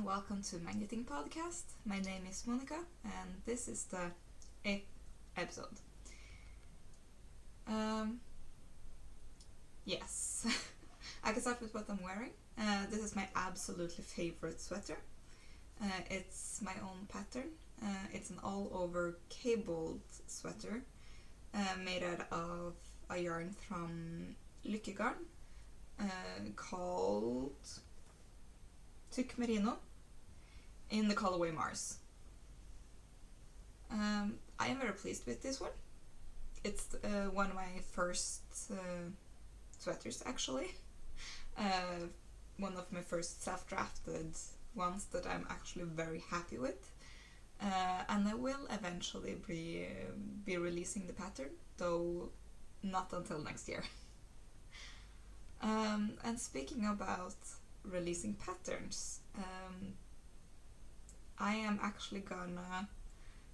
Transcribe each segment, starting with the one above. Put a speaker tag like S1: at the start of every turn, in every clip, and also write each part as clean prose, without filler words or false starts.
S1: welcome to my knitting podcast. My name is Monika and this is the 8th episode. Yes, I can start with what I'm wearing. This is my absolutely favorite sweater. It's my own pattern. It's an all-over cabled sweater made out of a yarn from Lykkegarn called Merino in the colorway Mars. I am very pleased with this one. It's one of my first sweaters actually. One of my first self-drafted ones that I'm actually very happy with. And I will eventually be releasing the pattern, though not until next year. And speaking about releasing patterns, I am actually gonna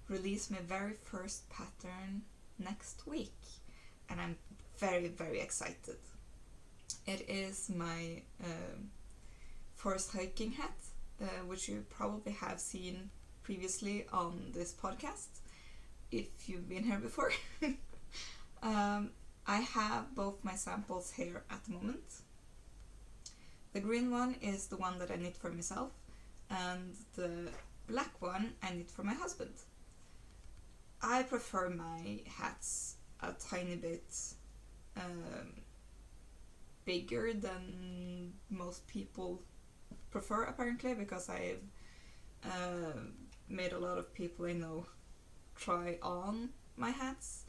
S1: release my very first pattern next week, and I'm very, very excited. It is my forest hiking hat, which you probably have seen previously on this podcast if you've been here before. I have both my samples here at the moment. The green one is the one that I knit for myself, and the black one I knit for my husband. I prefer my hats a tiny bit bigger than most people prefer, apparently, because I've made a lot of people I know try on my hats.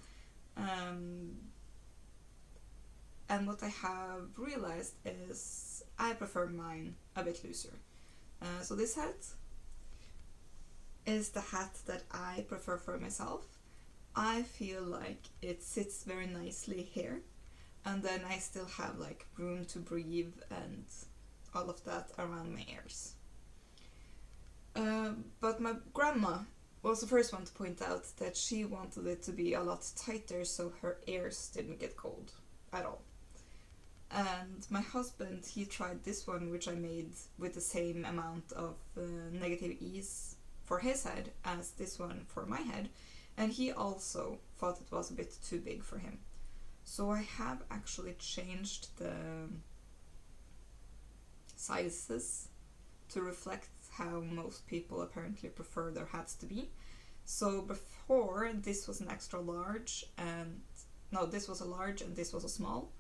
S1: And what I have realized is I prefer mine a bit looser. So this hat is the hat that I prefer for myself. I feel like it sits very nicely here, and then I still have like room to breathe and all of that around my ears. But my grandma was the first one to point out that she wanted it to be a lot tighter so her ears didn't get cold at all. And my husband, he tried this one, which I made with the same amount of negative ease for his head as this one for my head, and he also thought it was a bit too big for him. So I have actually changed the sizes to reflect how most people apparently prefer their hats to be. So before, this was an extra large, and no, this was a large and this was a small.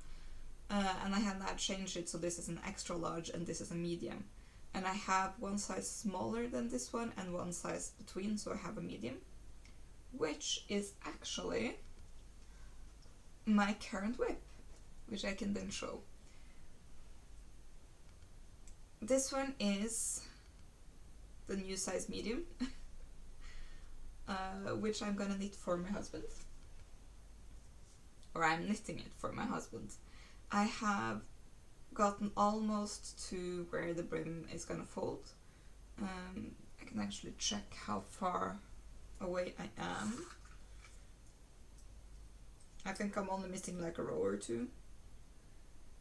S1: And I have now changed it so this is an extra large and this is a medium. And I have one size smaller than this one and one size between, so I have a medium, which is actually my current whip, which I can then show. This one is the new size medium, which I'm gonna knit for my husband. Or I'm knitting it for my husband. I have gotten almost to where the brim is gonna fold. I can actually check how far away I am. I think I'm only missing like a row or two.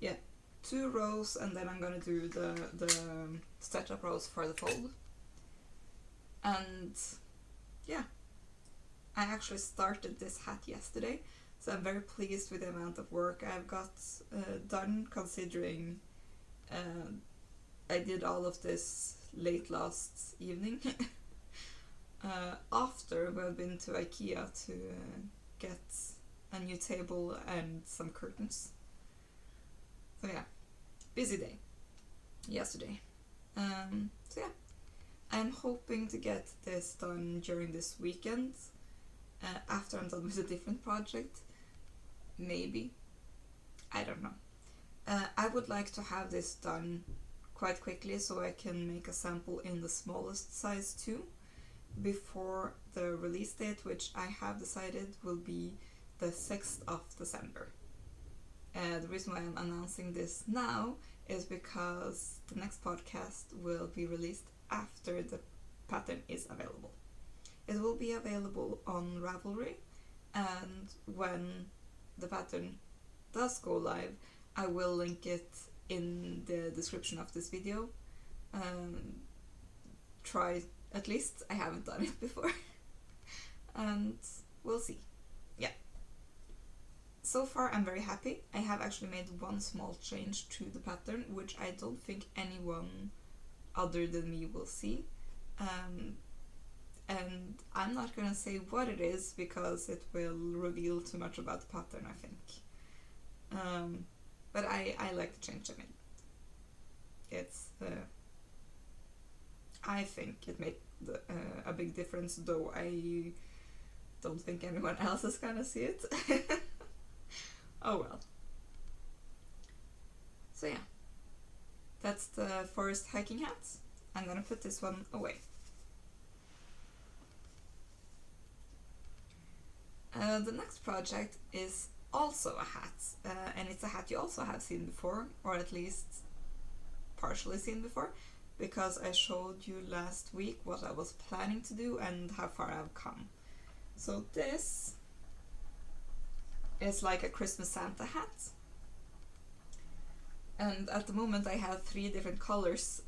S1: Yeah, 2 rows, and then I'm gonna do the stitch up rows for the fold. And yeah, I actually started this hat yesterday, so I'm very pleased with the amount of work I've got done, considering I did all of this late last evening after we've been to IKEA to get a new table and some curtains. So yeah, busy day yesterday. So yeah, I'm hoping to get this done during this weekend, after I'm done with a different project. Maybe. I don't know. I would like to have this done quite quickly so I can make a sample in the smallest size too, before the release date, which I have decided will be the 6th of December. The reason why I'm announcing this now is because the next podcast will be released after the pattern is available. It will be available on Ravelry, and when the pattern does go live, I will link it in the description of this video. try, at least. I haven't done it before. And we'll see. Yeah. So far I'm very happy. I have actually made one small change to the pattern, which I don't think anyone other than me will see. And I'm not gonna say what it is because it will reveal too much about the pattern, I think. But I like the change I made. It's I think it made a big difference, though I don't think anyone else is gonna see it. Oh well. So yeah, that's the forest hiking hat. I'm gonna put this one away. The next project is also a hat, and it's a hat you also have seen before, or at least partially seen before, because I showed you last week what I was planning to do and how far I've come. So this is like a Christmas Santa hat, and at the moment I have 3 different colors,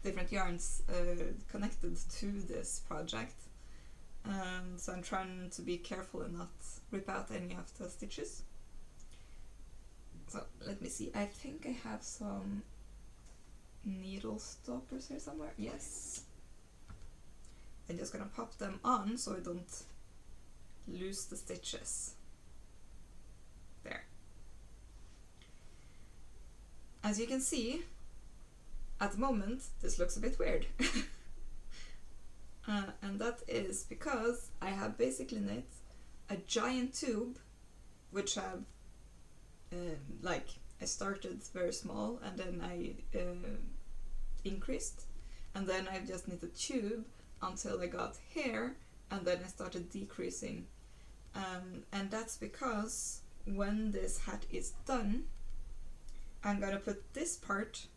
S1: different yarns connected to this project. So I'm trying to be careful and not rip out any of the stitches. So let me see, I think I have some needle stoppers here somewhere. Yes. I'm just gonna pop them on so I don't lose the stitches. There. As you can see, at the moment this looks a bit weird. And that is because I have basically knit a giant tube, which I've I started very small and then I increased, and then I've just knit a tube until I got here, and then I started decreasing. And that's because when this hat is done, I'm gonna put this part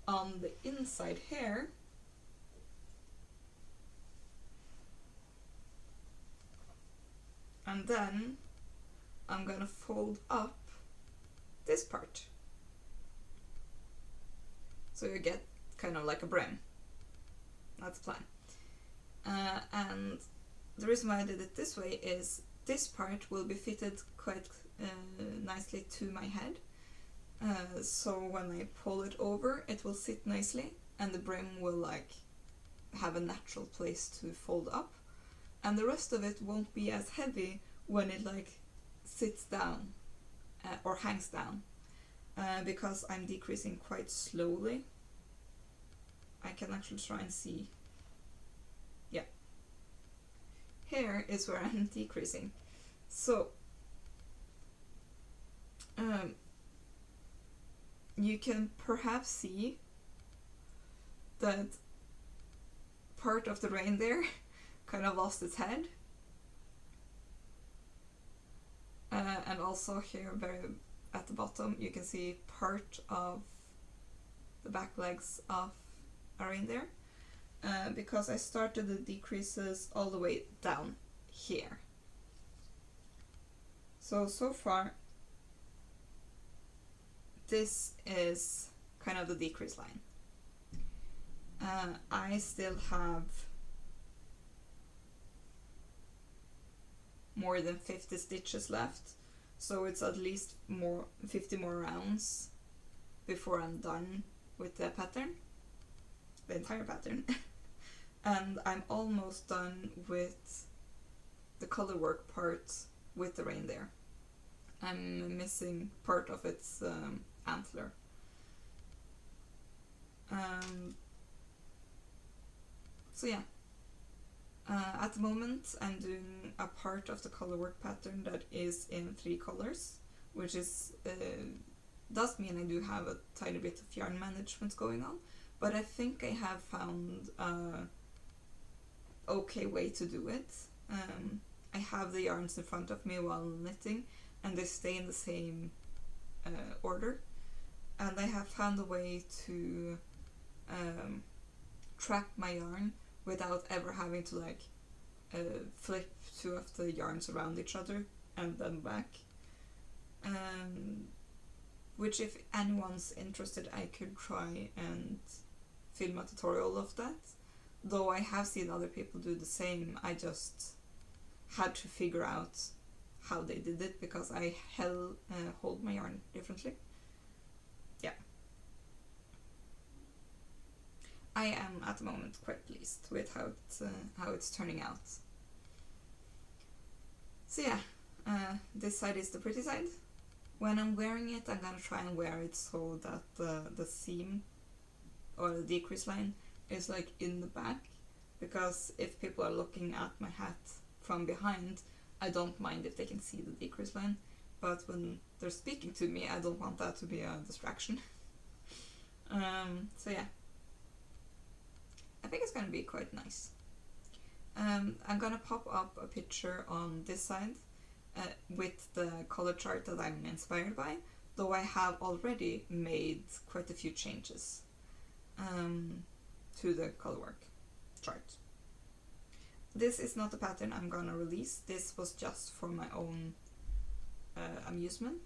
S1: on the inside here, and then I'm gonna fold up this part. So you get kind of like a brim. That's the plan. And the reason why I did it this way is this part will be fitted quite nicely to my head. So when I pull it over, it will sit nicely, and the brim will like have a natural place to fold up. And the rest of it won't be as heavy when it like sits down or hangs down, because I'm decreasing quite slowly. I can actually try and see. Yeah. Here is where I'm decreasing. So you can perhaps see that part of the reindeer kind of lost its head. And also here, very at the bottom, you can see part of the back legs of a reindeer, because I started the decreases all the way down here. So far, this is kind of the decrease line. I still have more than 50 stitches left, so it's at least 50 more rounds before I'm done with the pattern, the entire pattern. And I'm almost done with the colorwork part with the reindeer. I'm missing part of its antler. So yeah. At the moment I'm doing a part of the colorwork pattern that is in 3 colors, which is does mean I do have a tiny bit of yarn management going on, but I think I have found a okay way to do it. I have the yarns in front of me while knitting, and they stay in the same order, and I have found a way to track my yarn without ever having to like flip 2 of the yarns around each other and then back. Which, if anyone's interested, I could try and film a tutorial of that. though I have seen other people do the same, I just had to figure out how they did it because I hold my yarn differently. Yeah. I am at the moment quite pleased with how it's turning out. So yeah, this side is the pretty side. When I'm wearing it, I'm gonna try and wear it so that the seam or the decrease line is like in the back, because if people are looking at my hat from behind, I don't mind if they can see the decrease line, but when they're speaking to me, I don't want that to be a distraction. So yeah, I think it's gonna be quite nice. I'm gonna pop up a picture on this side with the color chart that I'm inspired by, though I have already made quite a few changes to the Colorwork chart. This is not a pattern I'm gonna release. This was just for my own amusement.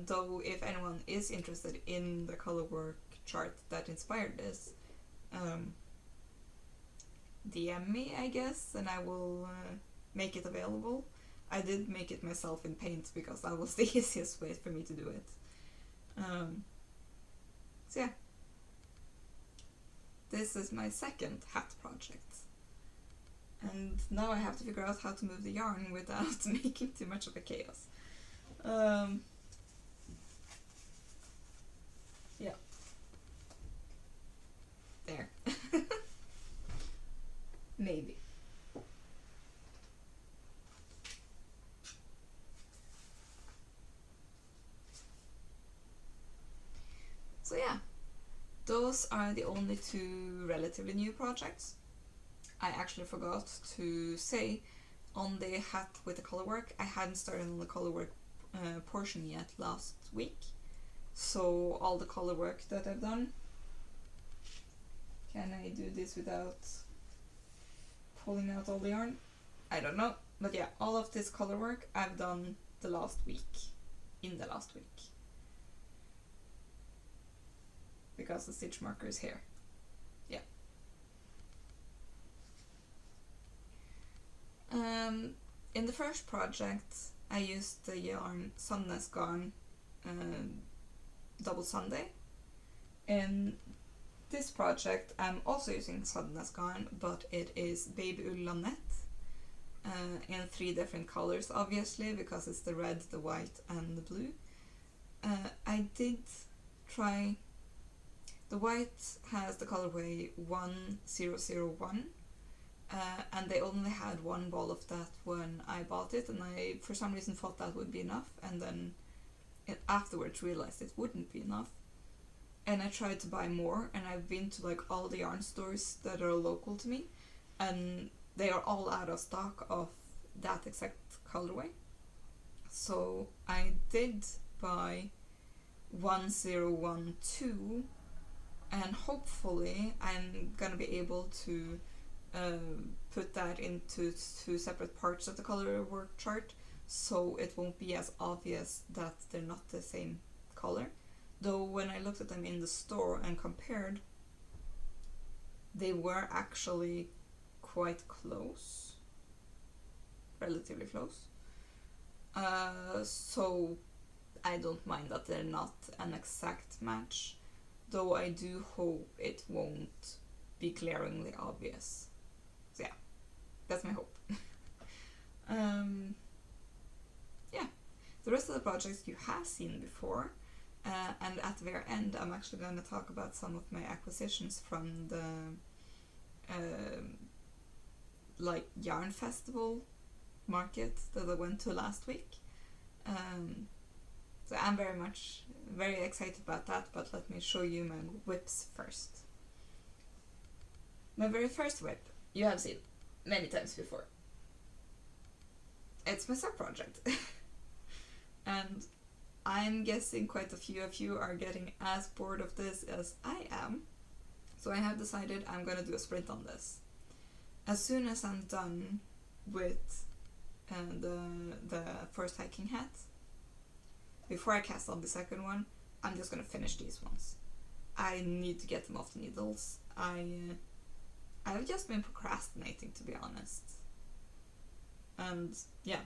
S1: Though if anyone is interested in the Colorwork chart that inspired this, DM me, I guess, and I will make it available. I did make it myself in Paint because that was the easiest way for me to do it. So yeah, this is my second hat project, and now I have to figure out how to move the yarn without making too much of a chaos. Yeah, there. Maybe. So yeah, those are the only two relatively new projects. I actually forgot to say on the hat with the colorwork, I hadn't started on the colorwork portion yet last week. So all the colorwork that I've done, can I do this without pulling out all the yarn? I don't know, but yeah, all of this colorwork I've done the last week, because the stitch marker is here. Yeah. In the first project, I used the yarn Sandnes Garn Double Sunday. In this project, I'm also using Sandnes Garn, but it is Babyull Lanett in 3 different colors, obviously, because it's the red, the white, and the blue. I did try. The white has the colorway 1001, and they only had 1 ball of that when I bought it, and I for some reason thought that would be enough, and then afterwards realized it wouldn't be enough. And I tried to buy more, and I've been to like all the yarn stores that are local to me, and they are all out of stock of that exact colorway. So I did buy 1012, and hopefully I'm gonna be able to put that into 2 separate parts of the colorwork chart, so it won't be as obvious that they're not the same color. Though when I looked at them in the store and compared, they were actually quite close, relatively close. So I don't mind that they're not an exact match, though I do hope it won't be glaringly obvious. So yeah, that's my hope. Yeah, the rest of the projects you have seen before, and at the very end I'm actually going to talk about some of my acquisitions from the like yarn festival market that I went to last week. So I'm very excited about that, but let me show you my whips first. My very first whip you have seen many times before. It's my sub project. And I'm guessing quite a few of you are getting as bored of this as I am. So I have decided I'm gonna do a sprint on this. As soon as I'm done with the first hiking hat, before I cast on the second one, I'm just gonna finish these ones. I need to get them off the needles. I've just been procrastinating, to be honest. And yeah,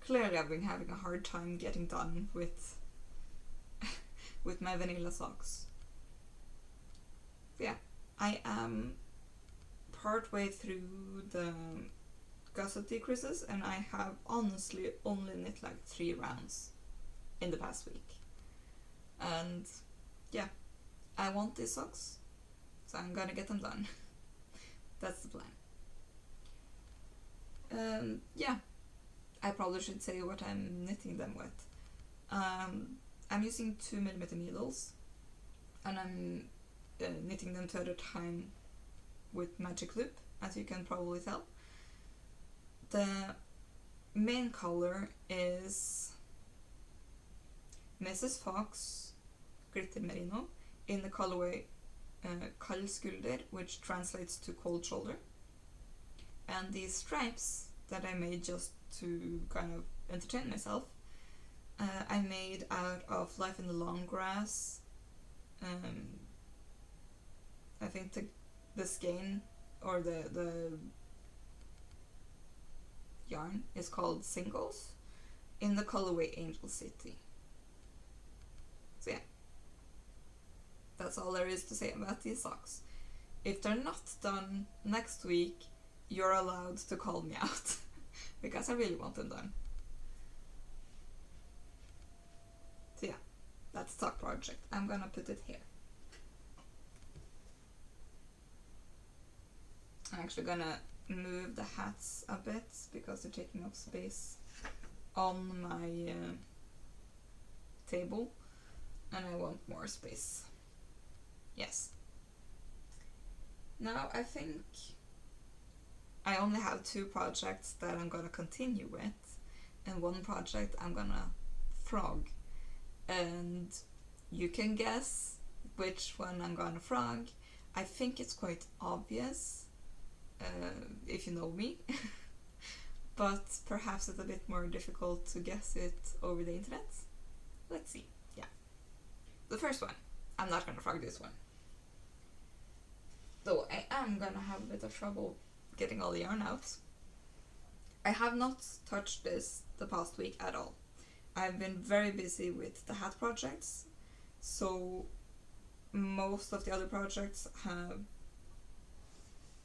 S1: clearly I've been having a hard time getting done with with my vanilla socks. So yeah, I am partway through the gusset decreases, and I have honestly only knit like 3 rounds in the past week. And yeah, I want these socks, so I'm gonna get them done. That's the plan. Yeah, I probably should say what I'm knitting them with. I'm using 2mm needles, and I'm knitting them 2 at a time with magic loop, as you can probably tell. The main color is Mrs. Fox Glitter Merino in the colorway kald, skulder, which translates to cold shoulder. And these stripes that I made just to kind of entertain myself, I made out of Life in the Long Grass. I think the skein or the yarn is called Singles in the colorway Angel City. So yeah, that's all there is to say about these socks. If they're not done next week, you're allowed to call me out because I really want them done. So yeah, that's the sock project. I'm gonna put it here. I'm actually gonna move the hats a bit because they're taking up space on my table, and I want more space. Yes. Now I think I only have 2 projects that I'm gonna continue with, and 1 project I'm gonna frog. And you can guess which one I'm gonna frog. I think it's quite obvious if you know me, but perhaps it's a bit more difficult to guess it over the internet. Let's see. Yeah. The first one, I'm not gonna frog this one. Though I am gonna have a bit of trouble getting all the yarn out. I have not touched this the past week at all. I've been very busy with the hat projects, so most of the other projects have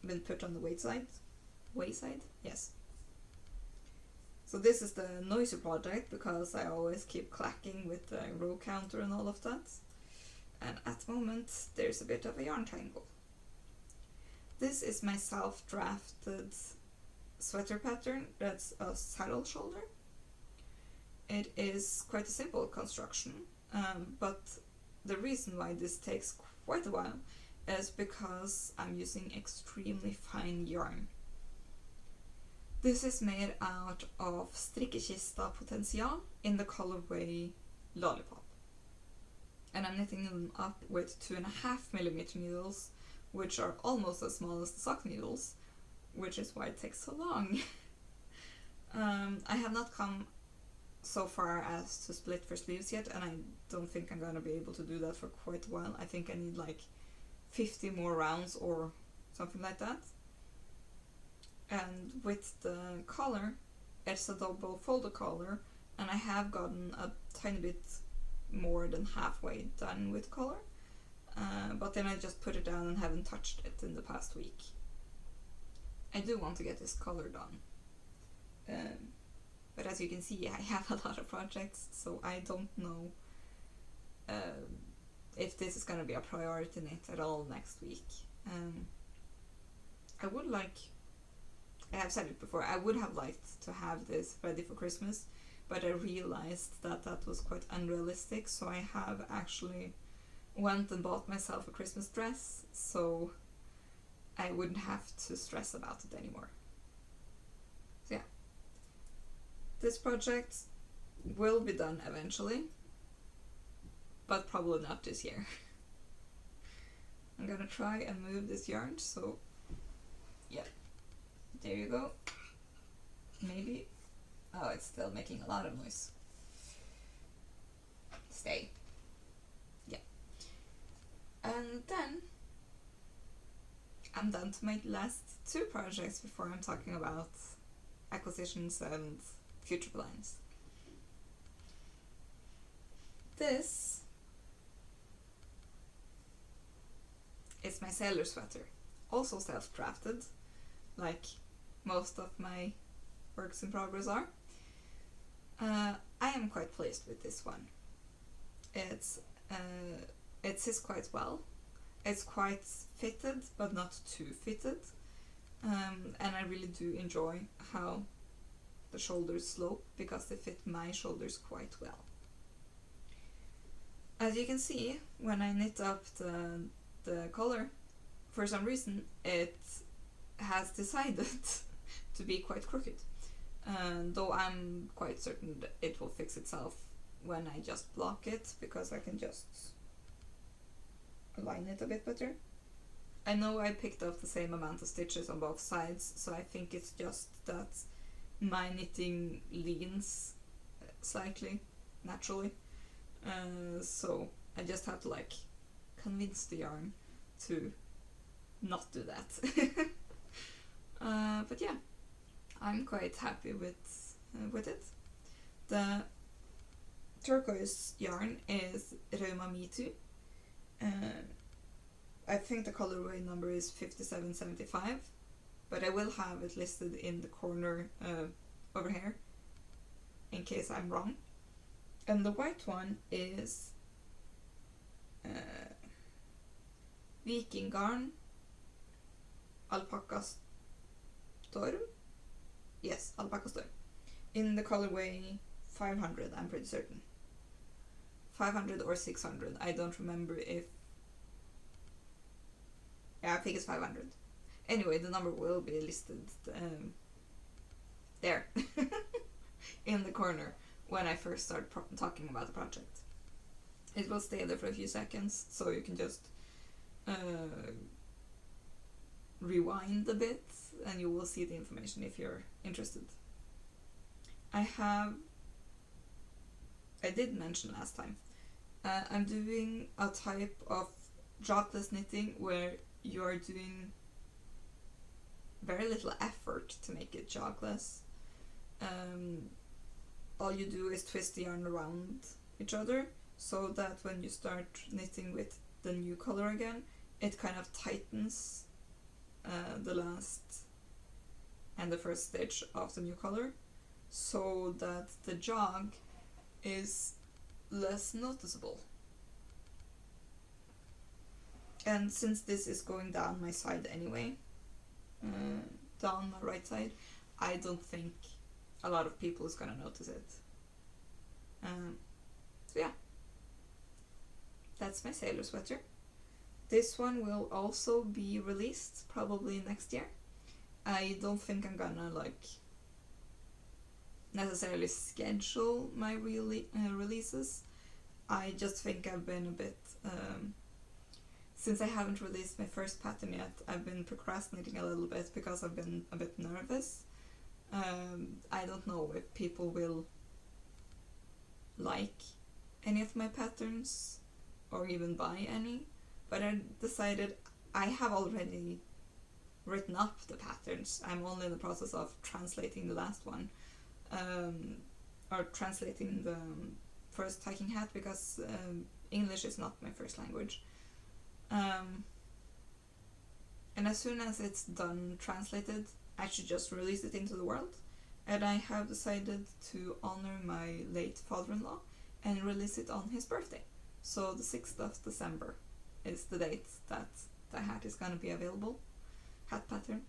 S1: been put on the wayside. Yes. So this is the noisy project because I always keep clacking with the row counter and all of that. And at the moment there's a bit of a yarn tangle. This is my self-drafted sweater pattern that's a saddle shoulder. It is quite a simple construction, but the reason why this takes quite a while is because I'm using extremely fine yarn. This is made out of Strikkekista Potential in the colorway Lollipop. And I'm knitting them up with 2.5mm needles, which are almost as small as the sock needles, which is why it takes so long. I have not come so far as to split for sleeves yet, and I don't think I'm gonna be able to do that for quite a while. I think I need like 50 more rounds or something like that. And with the collar, it's a double folded collar, and I have gotten a tiny bit more than halfway done with collar, but then I just put it down and haven't touched it in the past week. I do want to get this collar done, but as you can see, I have a lot of projects, so I don't know if this is going to be a priority knit at all next week. I have said it before, I would have liked to have this ready for Christmas, but I realized that that was quite unrealistic, so I have actually went and bought myself a Christmas dress, so I wouldn't have to stress about it anymore. So yeah, this project will be done eventually, but probably not this year. I'm gonna try and move this yarn, so yeah, there you go. Maybe. Oh, it's still making a lot of noise. Stay. Yeah. And then I'm I'm down to my last 2 projects before I'm talking about acquisitions and future plans. This is my sailor sweater, also self-drafted, like most of my works in progress are. I am quite pleased with this one. It sits quite well. It's quite fitted, but not too fitted. And I really do enjoy how the shoulders slope, because they fit my shoulders quite well. As you can see, when I knit up the collar, for some reason it has decided to be quite crooked. Though I'm quite certain that it will fix itself when I just block it, because I can just align it a bit better. I know I picked up the same amount of stitches on both sides, so I think it's just that my knitting leans slightly naturally. So I just have to like convince the yarn to not do that. But yeah, I'm quite happy with it. The turquoise yarn is Reuma Mitu. I think the colorway number is 5775, but I will have it listed in the corner over here in case I'm wrong. And the white one is Lykkegarn Alpaca Storm. Yes, Alpaca Storm. In the colorway 500, I'm pretty certain. 500 or 600. I don't remember if... Yeah, I think it's 500. Anyway, the number will be listed there in the corner when I first start talking about the project. It will stay there for a few seconds, so you can just rewind a bit and you will see the information if you're interested. I did mention last time, I'm doing a type of jogless knitting where you are doing very little effort to make it jogless. All you do is twist the yarn around each other, so that when you start knitting with the new color again, it kind of tightens the last and the first stitch of the new color, so that the jog is less noticeable. And since this is going down my side anyway, down my right side, I don't think a lot of people is gonna notice it. So yeah, that's my sailor sweater. This one will also be released probably next year. I don't think I'm gonna like necessarily schedule my releases. I just think I've been a bit since I haven't released my first pattern yet, I've been procrastinating a little bit because I've been a bit nervous. I don't know if people will like any of my patterns or even buy any, but I decided I have already written up the patterns. I'm only in the process of translating the last one, or translating the first hiking hat, because English is not my first language. And as soon as it's done translated, I should just release it into the world. And I have decided to honor my late father-in-law and release it on his birthday. So the 6th of December is the date that the hat is gonna be available. Hat pattern.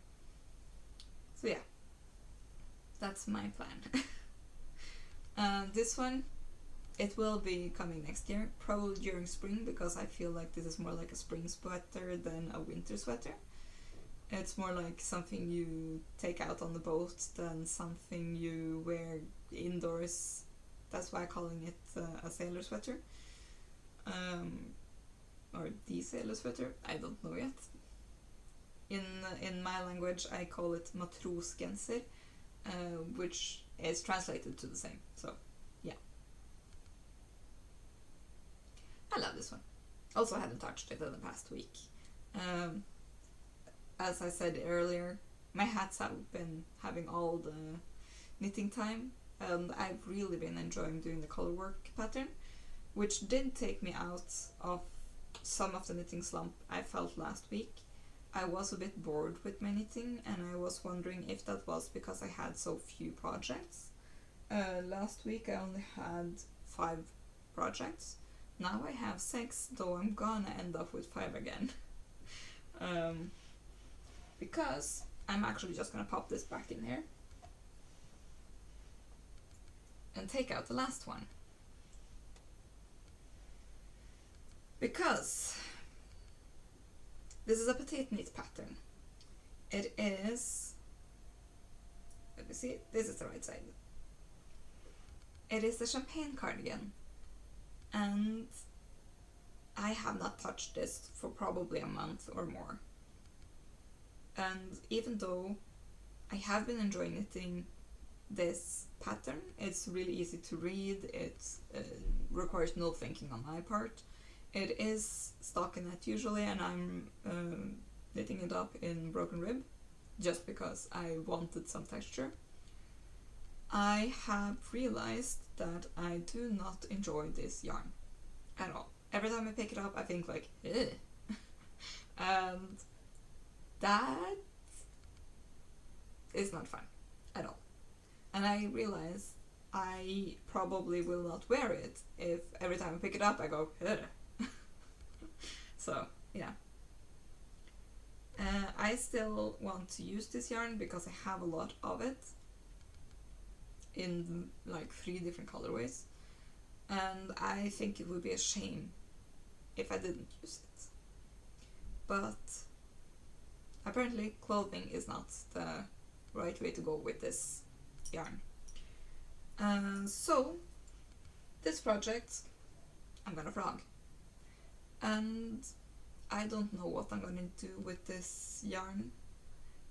S1: So yeah, that's my plan. This one, it will be coming next year, probably during spring, because I feel like this is more like a spring sweater than a winter sweater. It's more like something you take out on the boat than something you wear indoors. That's why I'm calling it a sailor sweater. Or the sailor sweater, I don't know yet. In my language I call it matrosgenser, which is translated to the same, so yeah. I love this one. Also hadn't touched it in the past week. as I said earlier, my hats have been having all the knitting time, and I've really been enjoying doing the colorwork pattern, which did take me out of some of the knitting slump I felt last week. I was a bit bored with my knitting, and I was wondering if that was because I had so few projects. Last week I only had 5 projects. Now I have 6, though I'm gonna end up with 5 again. Because I'm actually just gonna pop this back in here and take out the last one. Because this is a petite knit pattern. It is, let me see, this is the right side. It is the champagne cardigan, and I have not touched this for probably a month or more. And even though I have been enjoying knitting this pattern, it's really easy to read, it requires no thinking on my part. It is stockinette usually, and I'm knitting it up in broken rib just because I wanted some texture. I have realized that I do not enjoy this yarn at all. Every time I pick it up I think like, ugh. And that is not fun at all. And I realize I probably will not wear it if every time I pick it up I go, ugh. So, yeah. I still want to use this yarn because I have a lot of it in like 3 different colorways, and I think it would be a shame if I didn't use it. But apparently clothing is not the right way to go with this yarn. So this project I'm gonna frog, and I don't know what I'm gonna do with this yarn.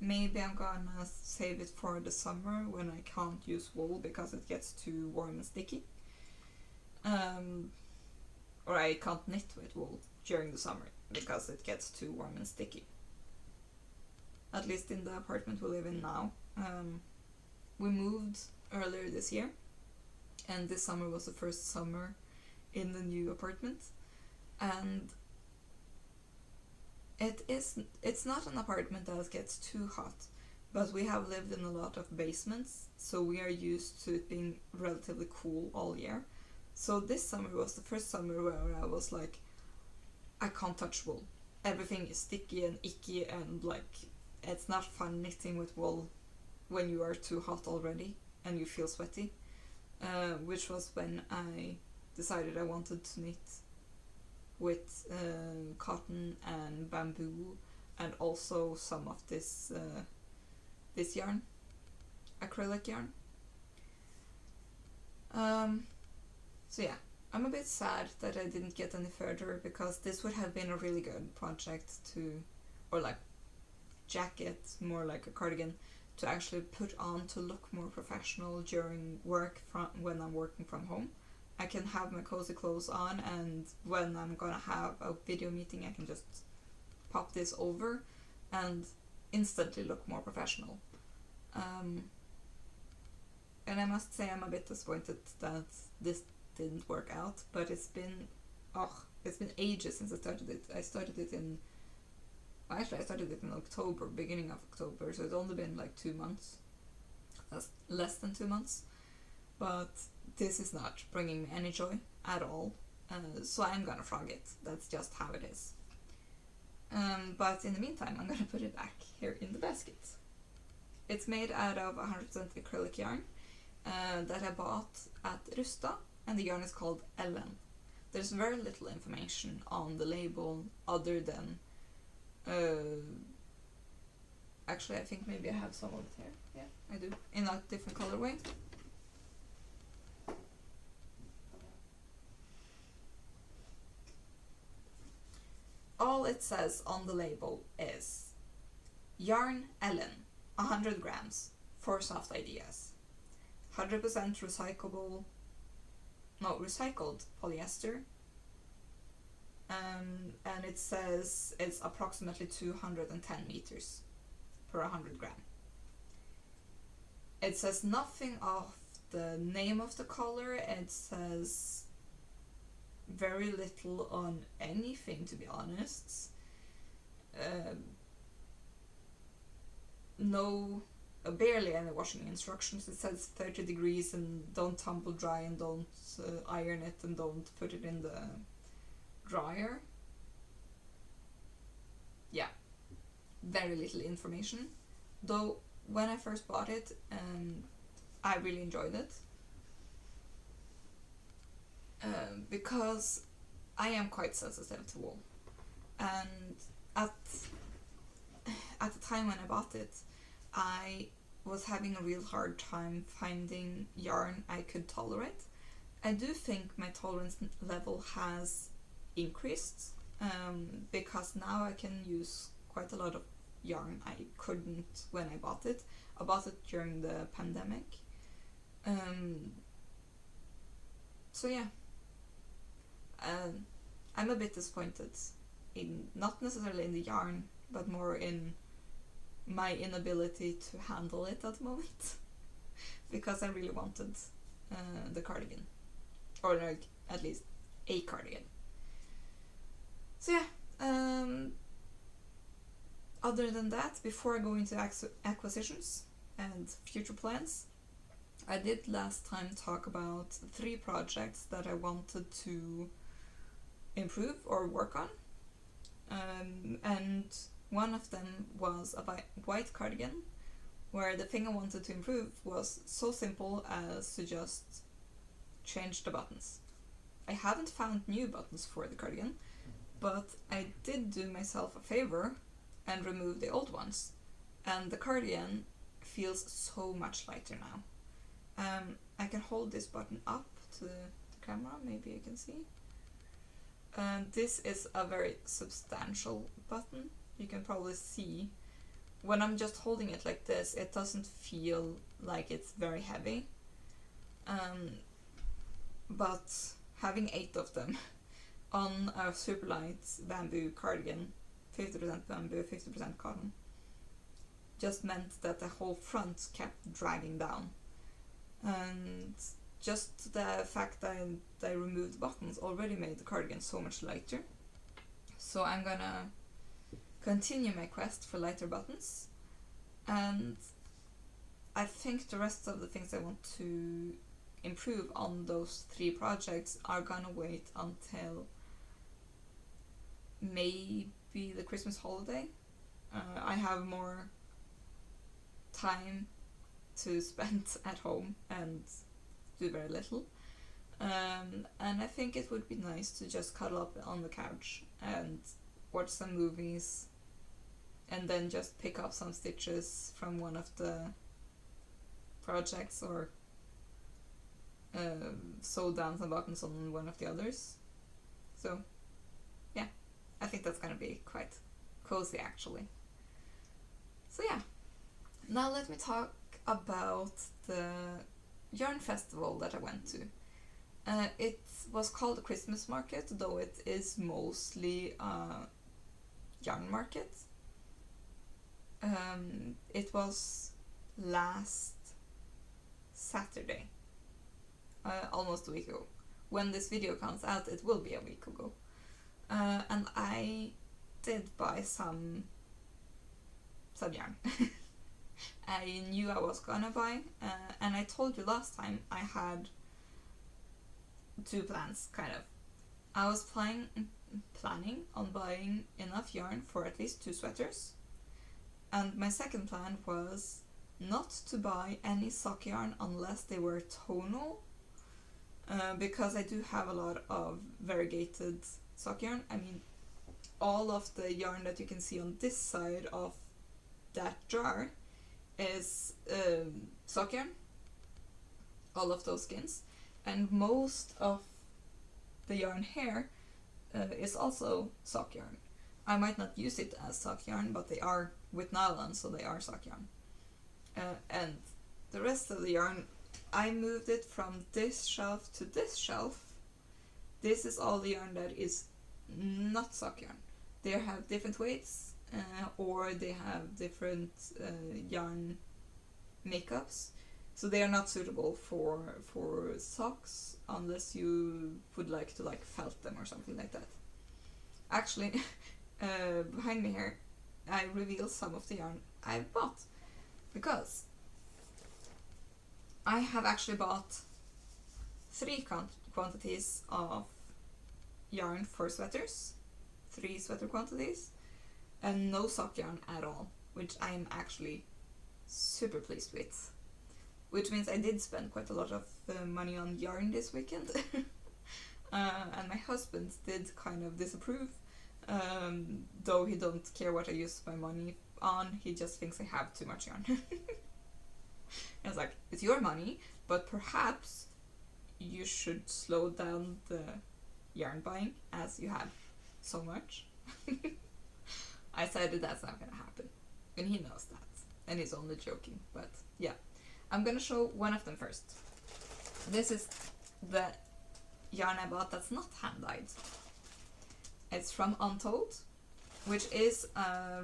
S1: Maybe I'm gonna save it for the summer when I can't use wool because it gets too warm and sticky. Or I can't knit with wool during the summer because it gets too warm and sticky. At least in the apartment we live in now. We moved earlier this year, and this summer was the first summer in the new apartment. And it's not an apartment that gets too hot, but we have lived in a lot of basements, so we are used to it being relatively cool all year. So this summer was the first summer where I was like, I can't touch wool. Everything is sticky and icky, and like, it's not fun knitting with wool when you are too hot already and you feel sweaty. Which was when I decided I wanted to knit with cotton and bamboo, and also some of this this yarn, acrylic yarn. So yeah, I'm a bit sad that I didn't get any further, because this would have been a really good project to, or like jacket, more like a cardigan, to actually put on to look more professional during work when I'm working from home. I can have my cozy clothes on, and when I'm gonna have a video meeting I can just pop this over and instantly look more professional. And I must say I'm a bit disappointed that this didn't work out, but it's been ages since I started it. I started it in October, beginning of October, so it's only been like 2 months. That's less than 2 months. But this is not bringing me any joy at all, so I'm gonna frog it. That's just how it is. But in the meantime, I'm gonna put it back here in the basket. It's made out of 100% acrylic yarn that I bought at Rusta, and the yarn is called Ellen. There's very little information on the label other than actually I think maybe I have some of it here. Yeah, I do, in a different colorway. All it says on the label is Yarn Ellen, 100 grams, for soft ideas. 100% recycled polyester. and it says it's approximately 210 meters per 100 gram. It says nothing of the name of the color. It says very little on anything, to be honest. Barely any washing instructions. It says 30 degrees and don't tumble dry and don't iron it and don't put it in the dryer. Yeah, very little information. Though when I first bought it, I really enjoyed it. Because I am quite sensitive to wool. And at the time when I bought it, I was having a real hard time finding yarn I could tolerate. I do think my tolerance level has increased, because now I can use quite a lot of yarn I couldn't when I bought it. I bought it during the pandemic. So yeah, I'm a bit disappointed in, not necessarily in the yarn, but more in my inability to handle it at the moment. Because I really wanted the cardigan, or like at least a cardigan. So yeah, other than that, before I go into acquisitions and future plans, I did last time talk about 3 projects that I wanted to improve or work on, and one of them was a white cardigan, where the thing I wanted to improve was so simple as to just change the buttons. I haven't found new buttons for the cardigan, but I did do myself a favor and remove the old ones, and the cardigan feels so much lighter now. I can hold this button up to the camera, maybe you can see. This is a very substantial button. You can probably see when I'm just holding it like this, it doesn't feel like it's very heavy. But having 8 of them on a super light bamboo cardigan, 50% bamboo, 50% cotton, just meant that the whole front kept dragging down. And just the fact that I removed the buttons already made the cardigan so much lighter. So I'm gonna continue my quest for lighter buttons, and I think the rest of the things I want to improve on those 3 projects are gonna wait until maybe the Christmas holiday. I have more time to spend at home and do very little. And I think it would be nice to just cuddle up on the couch and watch some movies, and then just pick up some stitches from one of the projects, or sew down some buttons on one of the others. So yeah, I think that's gonna be quite cozy actually. So yeah, now let me talk about the yarn festival that I went to. It was called a Christmas market, though it is mostly a yarn market. It was last Saturday, almost a week ago. When this video comes out, it will be a week ago. And I did buy some yarn. I knew I was gonna buy, and I told you last time I had 2 plans, kind of. I was planning on buying enough yarn for at least 2 sweaters, and my second plan was not to buy any sock yarn unless they were tonal, because I do have a lot of variegated sock yarn. I mean, all of the yarn that you can see on this side of that jar is sock yarn, all of those skins, and most of the yarn here is also sock yarn. I might not use it as sock yarn, but they are with nylon, so they are sock yarn. And the rest of the yarn, I moved it from this shelf to this shelf. This is all the yarn that is not sock yarn. They have different weights, or they have different yarn makeups, so they are not suitable for socks unless you would like to like felt them or something like that. Actually, behind me here, I reveal some of the yarn I bought, because I have actually bought 3 quantities of yarn for sweaters, 3 sweater quantities, and no sock yarn at all, which I am actually super pleased with. Which means I did spend quite a lot of money on yarn this weekend. And my husband did kind of disapprove, though he don't care what I use my money on, he just thinks I have too much yarn. And it's like, it's your money, but perhaps you should slow down the yarn buying as you have so much. I said that that's not gonna happen, and he knows that, and he's only joking, but yeah. I'm gonna show one of them first. This is the yarn I bought that's not hand-dyed. It's from Untold, which is a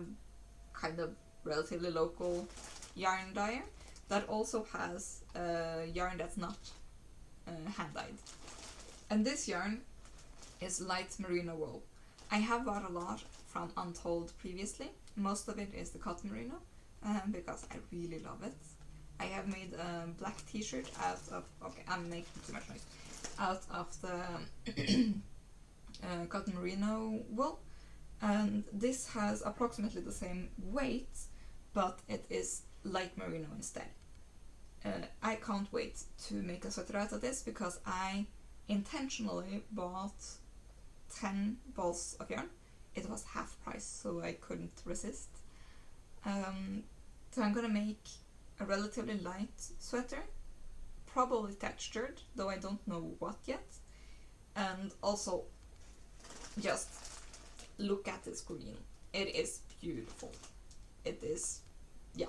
S1: kind of relatively local yarn dyer that also has yarn that's not hand-dyed. And this yarn is light merino wool. I have bought a lot from Untold previously. Most of it is the cotton merino, because I really love it. I have made a black t-shirt out of, okay, I'm making too much noise, out of the cotton merino wool, and this has approximately the same weight, but it is light merino instead. I can't wait to make a sweater out of this, because I intentionally bought 10 balls of yarn. It was half price, so I couldn't resist. So I'm gonna make a relatively light sweater, probably textured, though I don't know what yet. And also, just look at this green. It is beautiful. It is, yeah,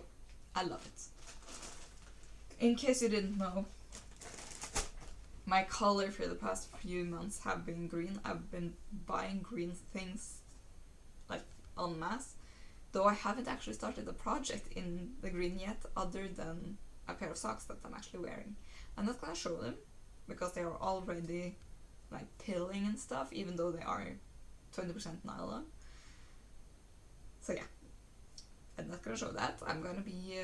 S1: I love it. In case you didn't know, my color for the past few months have been green. I've been buying green things like en masse, though I haven't actually started a project in the green yet, other than a pair of socks that I'm actually wearing. I'm not gonna show them, because they are already like pilling and stuff, even though they are 20% nylon. So yeah, I'm not gonna show that. I'm gonna be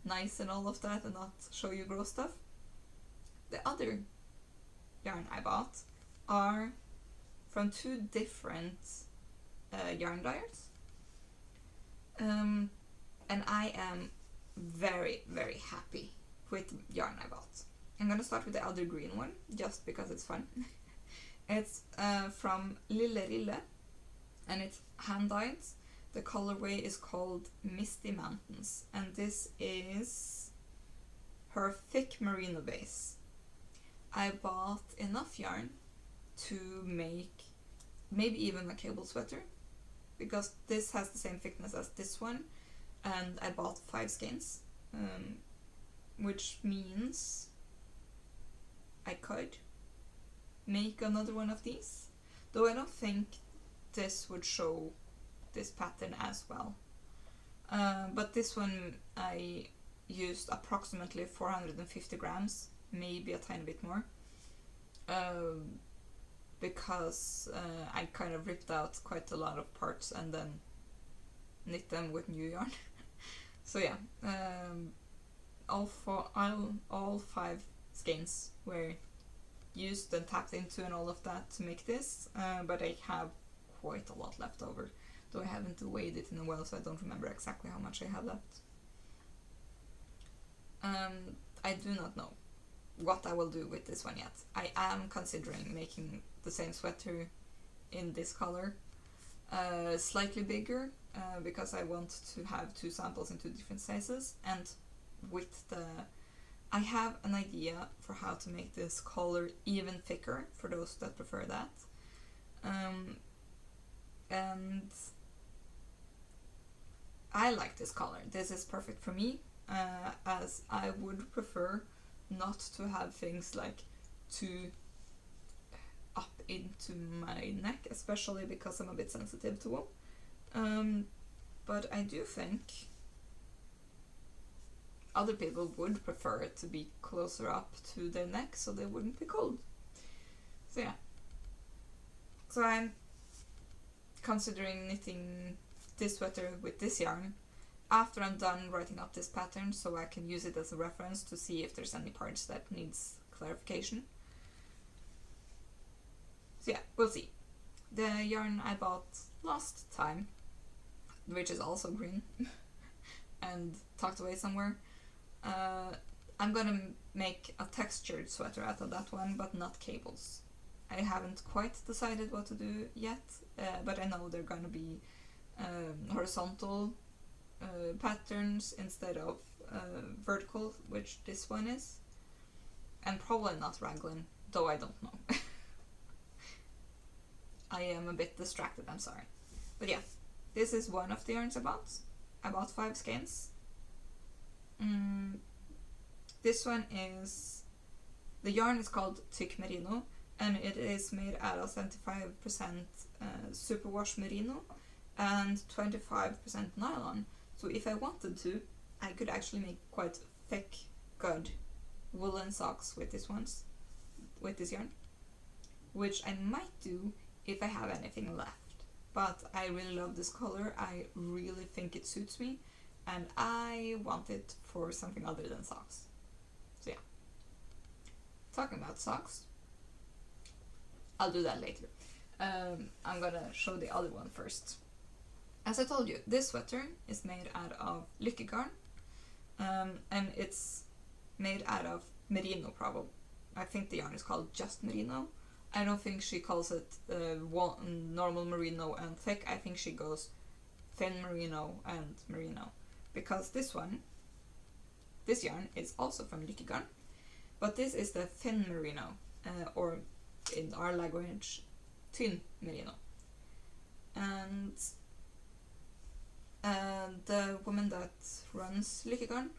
S1: nice and all of that, and not show you gross stuff. The other yarn I bought are from 2 different yarn dyers, and I am very, very happy with the yarn I bought. I'm gonna start with the other green one, just because it's fun. It's from LITLG, and it's hand-dyed. The colorway is called Misty Mountains, and this is her thick merino base. I bought enough yarn to make maybe even a cable sweater, because this has the same thickness as this one, and I bought 5 skeins, which means I could make another one of these, though I don't think this would show this pattern as well. But this one I used approximately 450 grams, maybe a tiny bit more, because I kind of ripped out quite a lot of parts and then knit them with new yarn. So yeah, all 5 skeins were used and tapped into and all of that to make this, but I have quite a lot left over, though I haven't weighed it in a while, so I don't remember exactly how much I have left. I do not know what I will do with this one yet. I am considering making the same sweater in this color, slightly bigger, because I want to have 2 samples in 2 different sizes, and with the... I have an idea for how to make this color even thicker, for those that prefer that. And I like this color. This is perfect for me, as I would prefer not to have things like too up into my neck, especially because I'm a bit sensitive to wool. But I do think other people would prefer it to be closer up to their neck so they wouldn't be cold. So yeah. So I'm considering knitting this sweater with this yarn after I'm done writing up this pattern, so I can use it as a reference to see if there's any parts that needs clarification. So yeah, we'll see. The yarn I bought last time, which is also green and tucked away somewhere, I'm gonna make a textured sweater out of that one, but not cables. I haven't quite decided what to do yet, but I know they're gonna be horizontal patterns instead of vertical, which this one is, and probably not raglan, though I don't know. I am a bit distracted, I'm sorry. But yeah, this is one of the yarns I bought. I bought 5 skeins. This one is, the yarn is called Thick Merino, and it is made out of 75% superwash merino and 25% nylon. So if I wanted to, I could actually make quite thick, good woolen socks with this yarn, which I might do if I have anything left. But I really love this color. I really think it suits me, and I want it for something other than socks. So yeah. Talking about socks, I'll do that later. I'm gonna show the other one first. As I told you, this sweater is made out of Lykkegarn, and it's made out of merino, probably. I think the yarn is called just merino. I don't think she calls it normal merino and thick. I think she goes thin merino and merino, because this yarn is also from Lykkegarn, but this is the thin merino, or in our language, tynn merino. And the woman that runs Lykkegarn,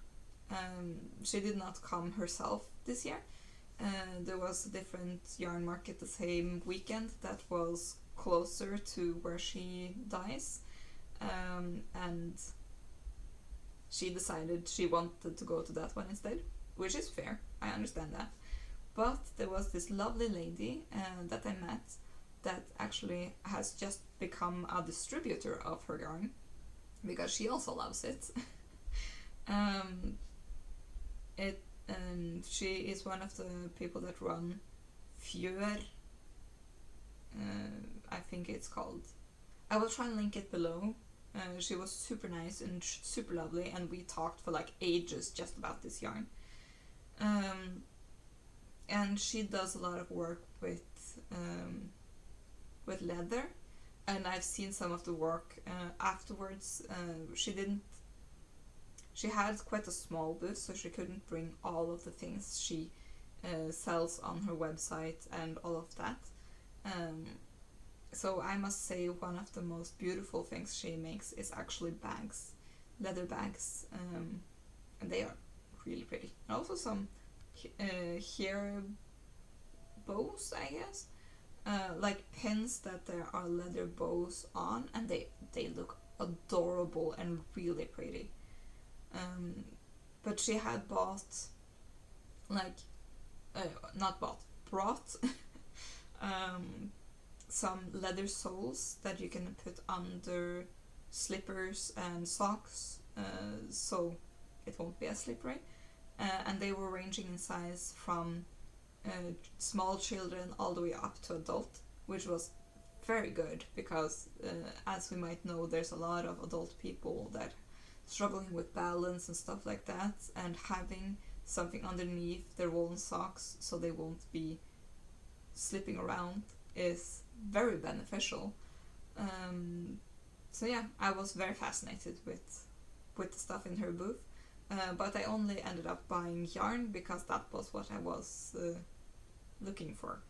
S1: she did not come herself this year. There was a different yarn market the same weekend that was closer to where she dies, and she decided she wanted to go to that one instead, which is fair, I understand that. But there was this lovely lady that I met that actually has just become a distributor of her yarn, because she also loves it. She is one of the people that run Fjør, I think it's called. I will try and link it below. She was super nice and super lovely, and we talked for like ages just about this yarn. And she does a lot of work with leather, and I've seen some of the work afterwards. She had quite a small booth, so she couldn't bring all of the things she sells on her website and all of that. So I must say one of the most beautiful things she makes is actually bags, leather bags, and they are really pretty. And also some hair bows, I guess, like pins that there are leather bows on, and they look adorable and really pretty. But she had brought some leather soles that you can put under slippers and socks, so it won't be as slippery. And they were ranging in size from small children all the way up to adult, which was very good, because as we might know, there's a lot of adult people that struggling with balance and stuff like that, and having something underneath their woolen socks so they won't be slipping around is very beneficial. So yeah, I was very fascinated with the stuff in her booth, but I only ended up buying yarn because that was what I was looking for,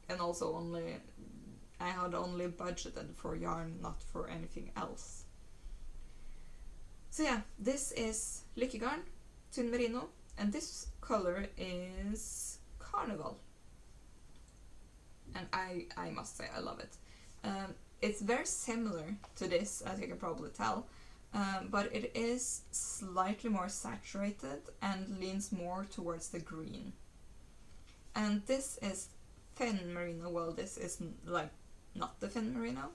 S1: and also I had only budgeted for yarn, not for anything else. So yeah, this is Lykkegarn, Tynn Merino, and this color is Carnival. and I must say I love it. It's very similar to this, as you can probably tell, but it is slightly more saturated and leans more towards the green. And this is thin merino, well, this is like not the thin merino,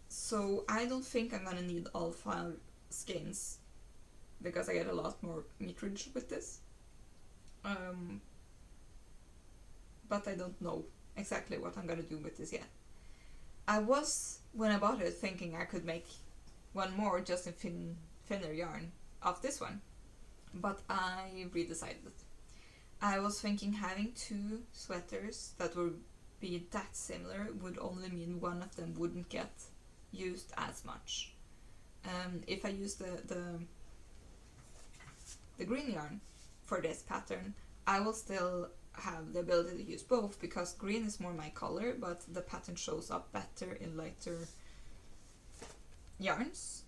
S1: so I don't think I'm gonna need all 5 skeins because I get a lot more meterage with this. But I don't know exactly what I'm gonna do with this yet. I was, when I bought it, thinking I could make one more just in thinner yarn of this one, but I redecided. I was thinking having 2 sweaters that would be that similar would only mean one of them wouldn't get used as much. If I use the green yarn for this pattern, I will still have the ability to use both because green is more my color, but the pattern shows up better in lighter yarns.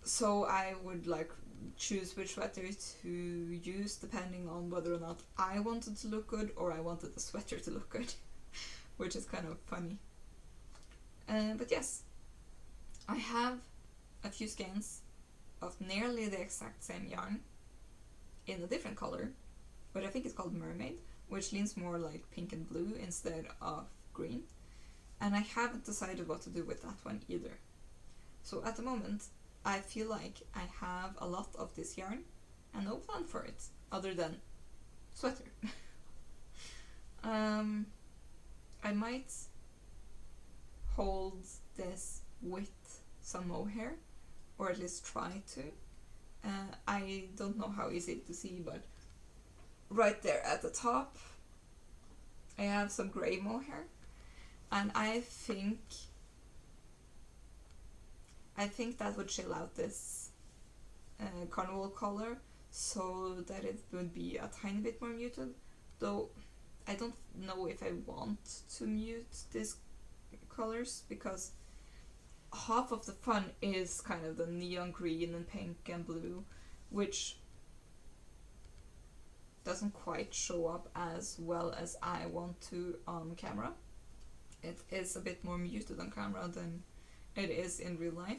S1: So I would like choose which sweater to use depending on whether or not I wanted to look good or I wanted the sweater to look good, which is kind of funny. But yes, I have a few skeins of nearly the exact same yarn in a different color, but I think it's called Mermaid, which leans more like pink and blue instead of green, and I haven't decided what to do with that one either. So at the moment I feel like I have a lot of this yarn and no plan for it other than sweater. I might hold this with some mohair, or at least try to. I don't know how easy to see, but right there at the top I have some grey mohair, and I think that would chill out this carnival color so that it would be a tiny bit more muted, though I don't know if I want to mute these colors because half of the fun is kind of the neon green and pink and blue, which doesn't quite show up as well as I want to on camera. It is a bit more muted on camera than it is in real life.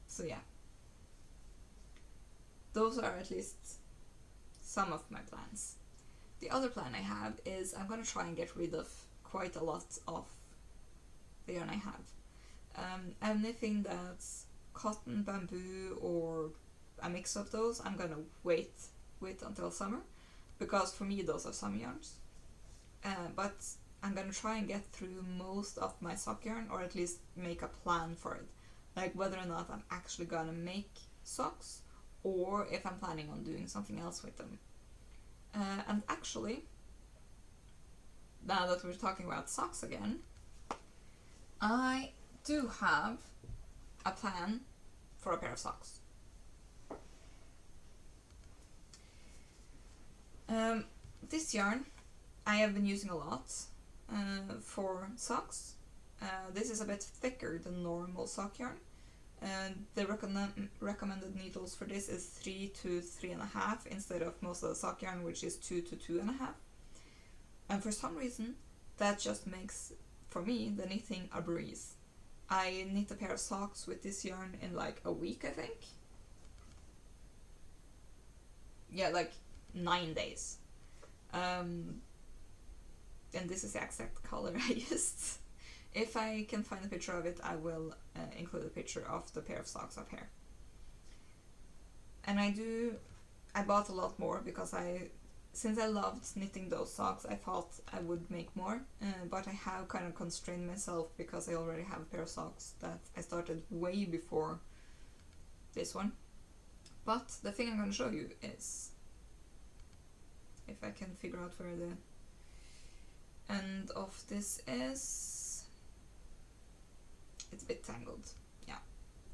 S1: So yeah, those are at least some of my plans. The other plan I have is I'm gonna try and get rid of quite a lot of the yarn I have. Anything that's cotton, bamboo, or a mix of those, I'm gonna wait until summer, because for me those are summer yarns. But I'm gonna try and get through most of my sock yarn, or at least make a plan for it, like whether or not I'm actually gonna make socks or if I'm planning on doing something else with them. And actually, now that we're talking about socks again, I do have a plan for a pair of socks. This yarn I have been using a lot for socks. This is a bit thicker than normal sock yarn, and the recommended needles for this is 3 to 3.5 instead of most of the sock yarn, which is 2 to 2.5. And for some reason that just makes, for me, the knitting a breeze. I knit a pair of socks with this yarn in like a week, I think. Yeah, like 9 days. And this is the exact color I used. If I can find a picture of it, I will include a picture of the pair of socks up here. And I bought a lot more because since I loved knitting those socks, I thought I would make more, but I have kind of constrained myself because I already have a pair of socks that I started way before this one. But the thing I'm going to show you is, if I can figure out where the end of this is, it's a bit tangled. Yeah,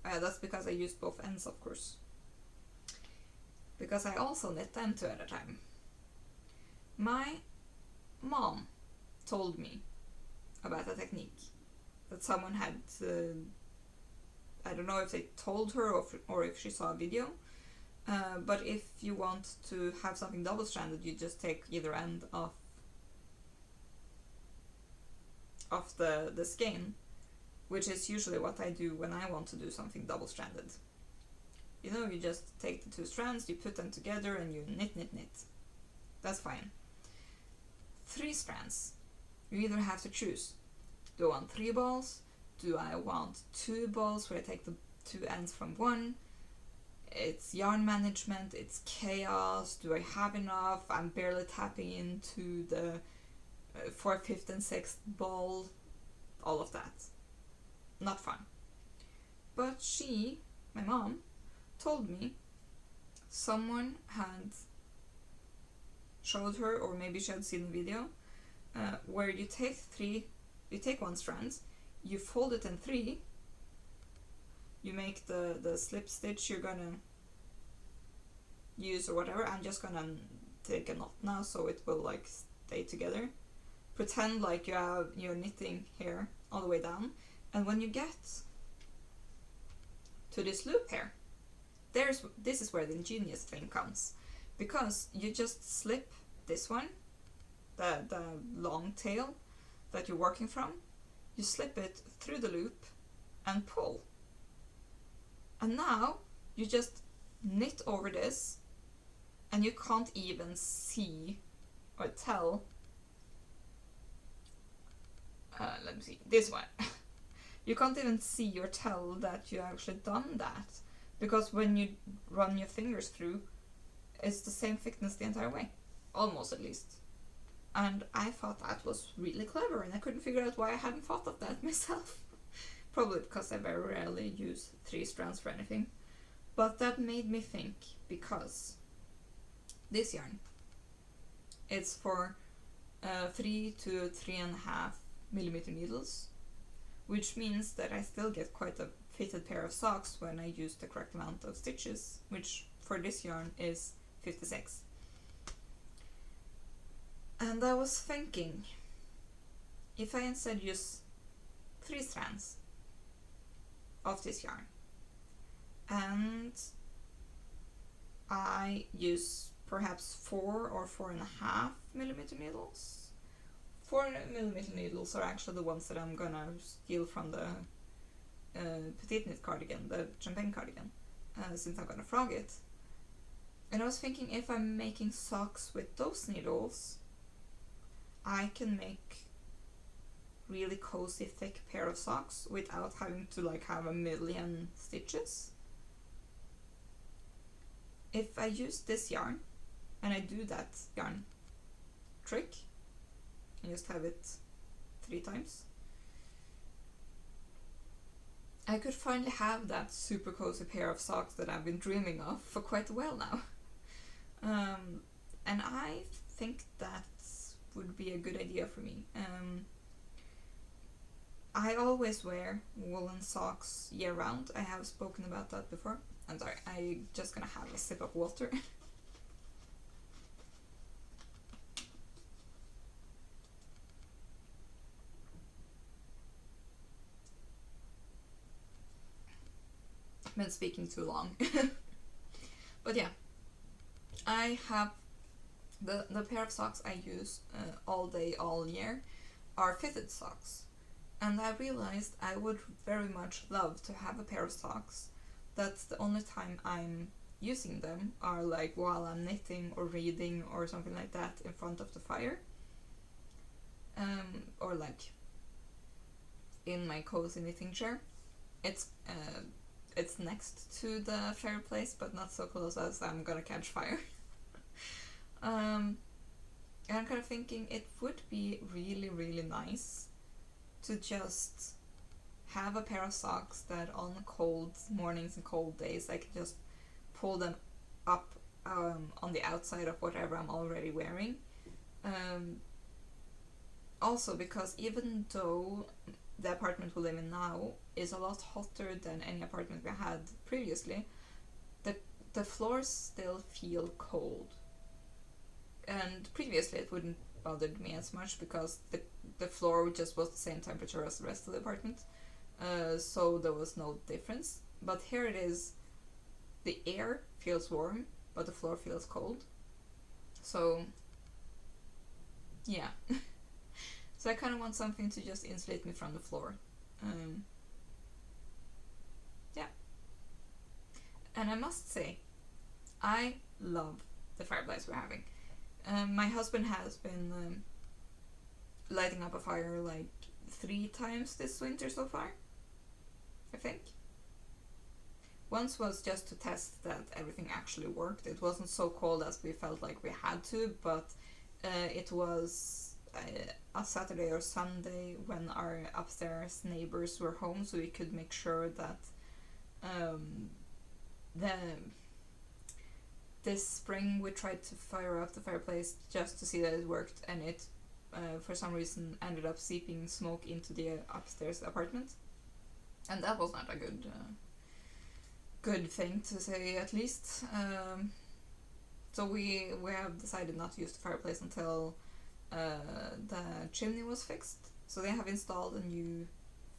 S1: that's because I used both ends, of course, because I also knit them 2 at a time. My mom told me about a technique that someone had, I don't know if they told her or if she saw a video, but if you want to have something double-stranded, you just take either end of of the skein, which is usually what I do when I want to do something double-stranded. You know, you just take the 2 strands, you put them together, and you knit, knit, knit. That's fine. 3 strands. You either have to choose. Do I want 3 balls? Do I want 2 balls where I take the 2 ends from one? It's yarn management, it's chaos. Do I have enough? I'm barely tapping into the 4th, 5th, and 6th ball. All of that. Not fun. But she, my mom, told me someone had showed her, or maybe she had seen the video, where you take 1 strand, you fold it in 3, you make the slip stitch you're gonna use or whatever. I'm just gonna take a knot now so it will like stay together. Pretend like you're knitting here all the way down, and when you get to this loop here, this is where the ingenious thing comes, because you just slip this one, the long tail that you're working from, you slip it through the loop and pull. And now you just knit over this, and you can't even see or tell. Let me see, this one. You can't even see or tell that you actually done that, because when you run your fingers through, it's the same thickness the entire way, almost at least. And I thought that was really clever, and I couldn't figure out why I hadn't thought of that myself. Probably because I very rarely use 3 strands for anything. But that made me think, because this yarn, it's for 3 to 3.5 millimeter needles, which means that I still get quite a fitted pair of socks when I use the correct amount of stitches, which for this yarn is 56. And I was thinking, if I instead use 3 strands of this yarn, and I use perhaps 4 or 4.5 millimeter needles. 4 millimeter needles are actually the ones that I'm gonna steal from the petite knit cardigan, the champagne cardigan, since I'm gonna frog it. And I was thinking, if I'm making socks with those needles, I can make really cozy thick pair of socks without having to like have a million stitches. If I use this yarn and I do that yarn trick and just have it 3 times, I could finally have that super cozy pair of socks that I've been dreaming of for quite a while now. And I think that would be a good idea for me. I always wear woolen socks year round. I have spoken about that before. I'm sorry, I'm just gonna have a sip of water. I've been speaking too long. But yeah, I have the pair of socks I use all day, all year are fitted socks. And I realized I would very much love to have a pair of socks that's the only time I'm using them are like while I'm knitting or reading or something like that in front of the fire. Or like in my cozy knitting chair. It's next to the fireplace, but not so close as I'm gonna catch fire. And I'm kind of thinking it would be really, really nice to just have a pair of socks that on cold mornings and cold days I can just pull them up on the outside of whatever I'm already wearing. Also because even though the apartment we live in now is a lot hotter than any apartment we had previously, the floors still feel cold. And previously it wouldn't bother me as much because the floor just was the same temperature as the rest of the apartment. So there was no difference. But here it is, the air feels warm, but the floor feels cold. So, yeah. So I kind of want something to just insulate me from the floor. Yeah. And I must say, I love the fireplace we're having. My husband has been lighting up a fire like 3 times this winter so far, I think. Once was just to test that everything actually worked. It wasn't so cold as we felt like we had to, but it was a Saturday or Sunday when our upstairs neighbors were home, so we could make sure that this spring we tried to fire up the fireplace just to see that it worked, and it for some reason ended up seeping smoke into the upstairs apartment, and that was not a good thing to say, at least. So we have decided not to use the fireplace until the chimney was fixed. So they have installed a new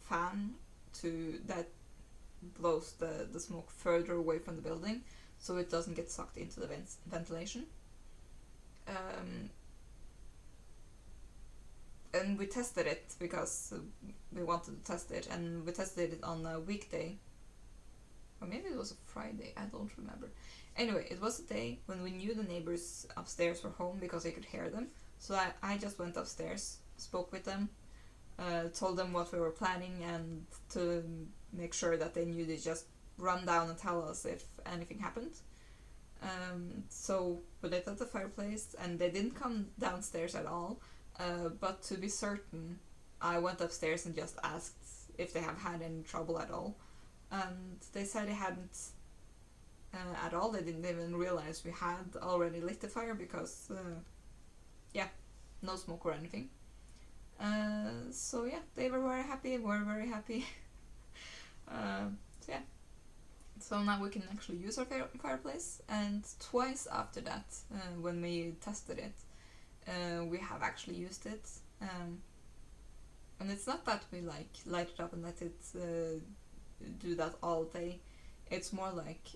S1: fan that blows the smoke further away from the building, so it doesn't get sucked into the ventilation. And we tested it because we wanted to test it, and we tested it on a weekday. Or maybe it was a Friday, I don't remember. Anyway, it was a day when we knew the neighbors upstairs were home because I could hear them. So I just went upstairs, spoke with them, told them what we were planning, and to make sure that they knew, they just run down and tell us if anything happened. So we lit up the fireplace, and they didn't come downstairs at all. But to be certain, I went upstairs and just asked if they have had any trouble at all. And they said they hadn't at all. They didn't even realize we had already lit the fire because, no smoke or anything. So yeah, they were very happy, we're very happy. So now we can actually use our fireplace, and twice after that, when we tested it, we have actually used it. And it's not that we like light it up and let it do that all day. It's more like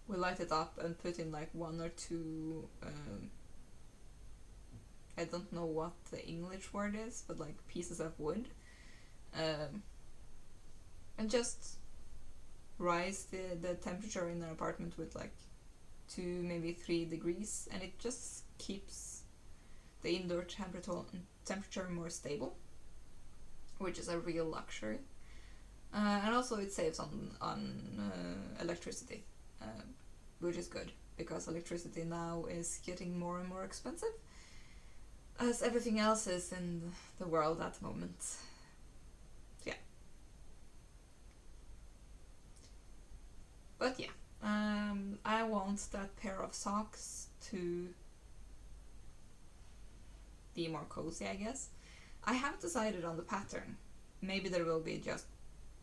S1: we light it up and put in like 1 or 2 I don't know what the English word is, but like pieces of wood, and just rise the temperature in the apartment with like 2, maybe 3 degrees, and it just keeps the indoor temperature more stable, which is a real luxury. And also it saves on electricity, which is good, because electricity now is getting more and more expensive, as everything else is in the world at the moment. Yeah. But yeah, I want that pair of socks to be more cozy, I guess. I haven't decided on the pattern. Maybe there will be just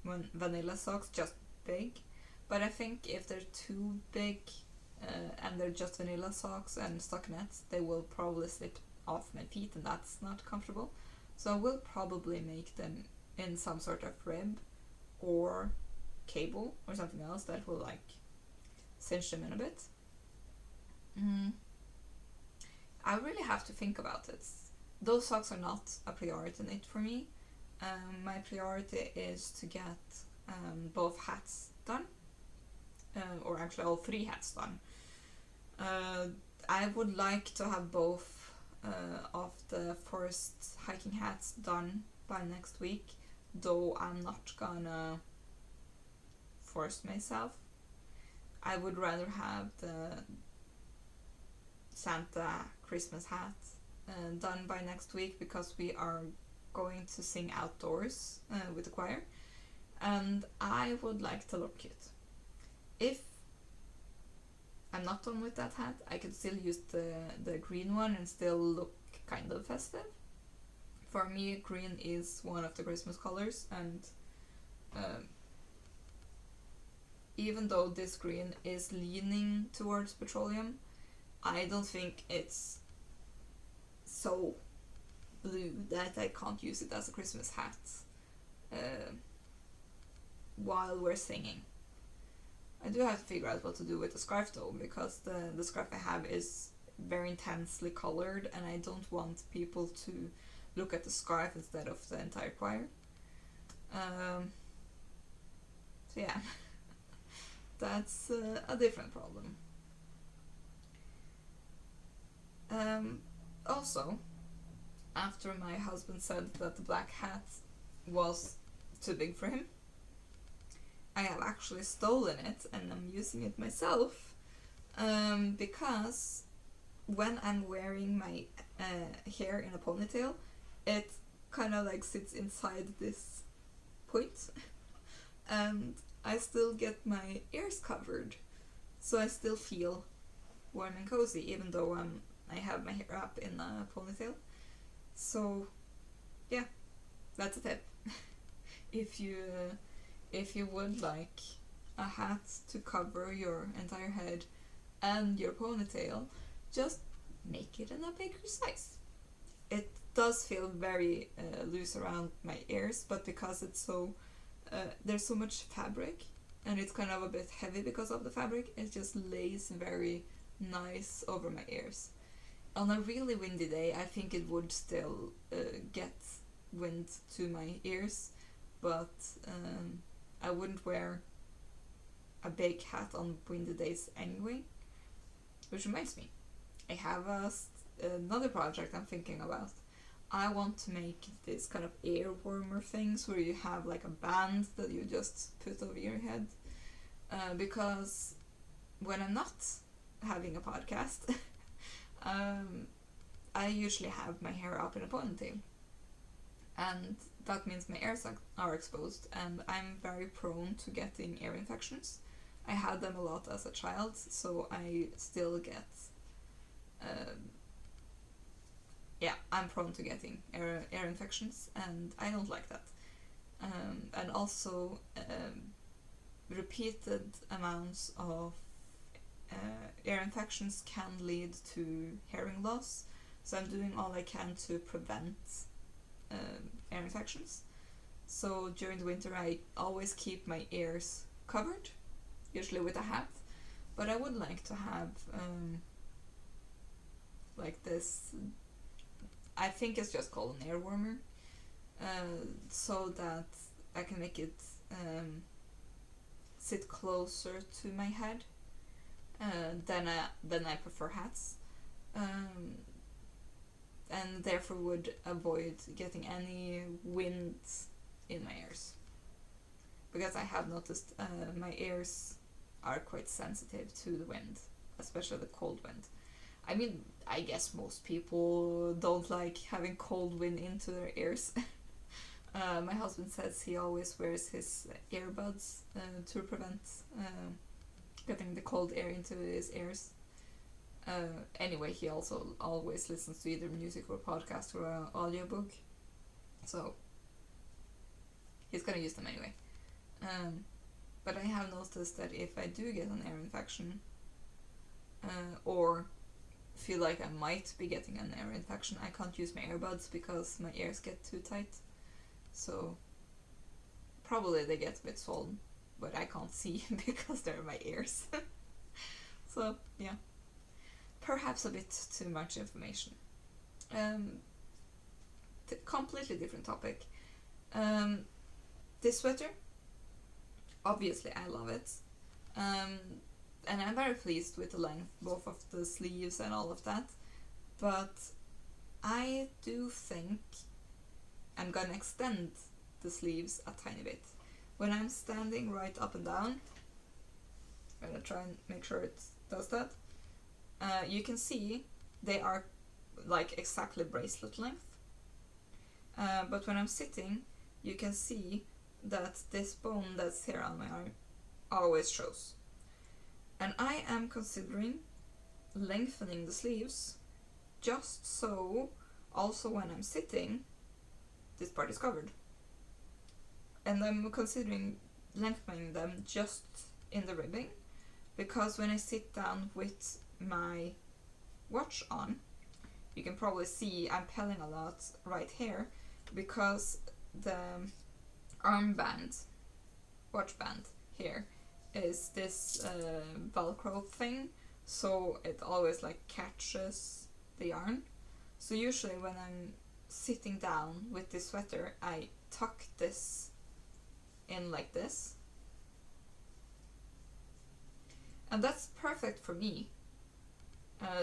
S1: vanilla socks, just big. But I think if they're too big and they're just vanilla socks and stockinettes, they will probably slip off my feet, and that's not comfortable. So I will probably make them in some sort of rib or cable or something else that will like cinch them in a bit. I really have to think about it. Those socks are not a priority in it for me. My priority is to get both hats done, or actually all 3 hats done. I would like to have both of the first hiking hats done by next week, though I'm not gonna force myself. I would rather have the Santa Christmas hat done by next week, because we are going to sing outdoors with the choir, and I would like to look cute. If I'm not done with that hat, I could still use the green one and still look kind of festive. For me, green is one of the Christmas colors, and even though this green is leaning towards petroleum, I don't think it's so blue that I can't use it as a Christmas hat while we're singing. I do have to figure out what to do with the scarf though, because the scarf I have is very intensely colored, and I don't want people to look at the scarf instead of the entire choir. So yeah, that's a different problem. Also, after my husband said that the black hat was too big for him, I have actually stolen it and I'm using it myself, because when I'm wearing my hair in a ponytail, it kind of like sits inside this point and I still get my ears covered, so I still feel warm and cozy even though I have my hair up in a ponytail. So yeah, that's a tip. if you would like a hat to cover your entire head and your ponytail, just make it in a bigger size. It does feel very loose around my ears, but because it's so there's so much fabric and it's kind of a bit heavy because of the fabric, it just lays very nice over my ears. On a really windy day, I think it would still get wind to my ears, but I wouldn't wear a big hat on windy days anyway. Which reminds me, I have another project I'm thinking about. I want to make this kind of air warmer things where you have like a band that you just put over your head. Because when I'm not having a podcast, I usually have my hair up in a ponytail. And that means my ears are exposed and I'm very prone to getting ear infections. I had them a lot as a child, so I still get I'm prone to getting ear infections and I don't like that. And also repeated amounts of ear infections can lead to hearing loss, so I'm doing all I can to prevent ear infections. So during the winter I always keep my ears covered, usually with a hat, but I would like to have like this, I think it's just called an air warmer, so that I can make it sit closer to my head. Then I prefer hats, and therefore would avoid getting any wind in my ears, because I have noticed my ears are quite sensitive to the wind, especially the cold wind. I mean, I guess most people don't like having cold wind into their ears. My husband says he always wears his earbuds to prevent getting the cold air into his ears. Anyway, he also always listens to either music or podcast or an audiobook, so he's gonna use them anyway. But I have noticed that if I do get an ear infection, or feel like I might be getting an ear infection, I can't use my earbuds because my ears get too tight. So probably they get a bit swollen, but I can't see because they're my ears. So yeah, perhaps a bit too much information. Completely different topic. This sweater, obviously I love it, and I'm very pleased with the length, both of the sleeves and all of that, but I do think I'm gonna extend the sleeves a tiny bit. When I'm standing right up and down, I'm gonna try and make sure it does that. You can see they are like exactly bracelet length, but when I'm sitting, you can see that this bone that's here on my arm always shows. And I am considering lengthening the sleeves just so also when I'm sitting, this part is covered. And I'm considering lengthening them just in the ribbing, because when I sit down with my watch on, you can probably see I'm pelling a lot right here because the armband, watch band here, is this velcro thing, so it always like catches the yarn. So usually when I'm sitting down with this sweater, I tuck this in like this. And that's perfect for me,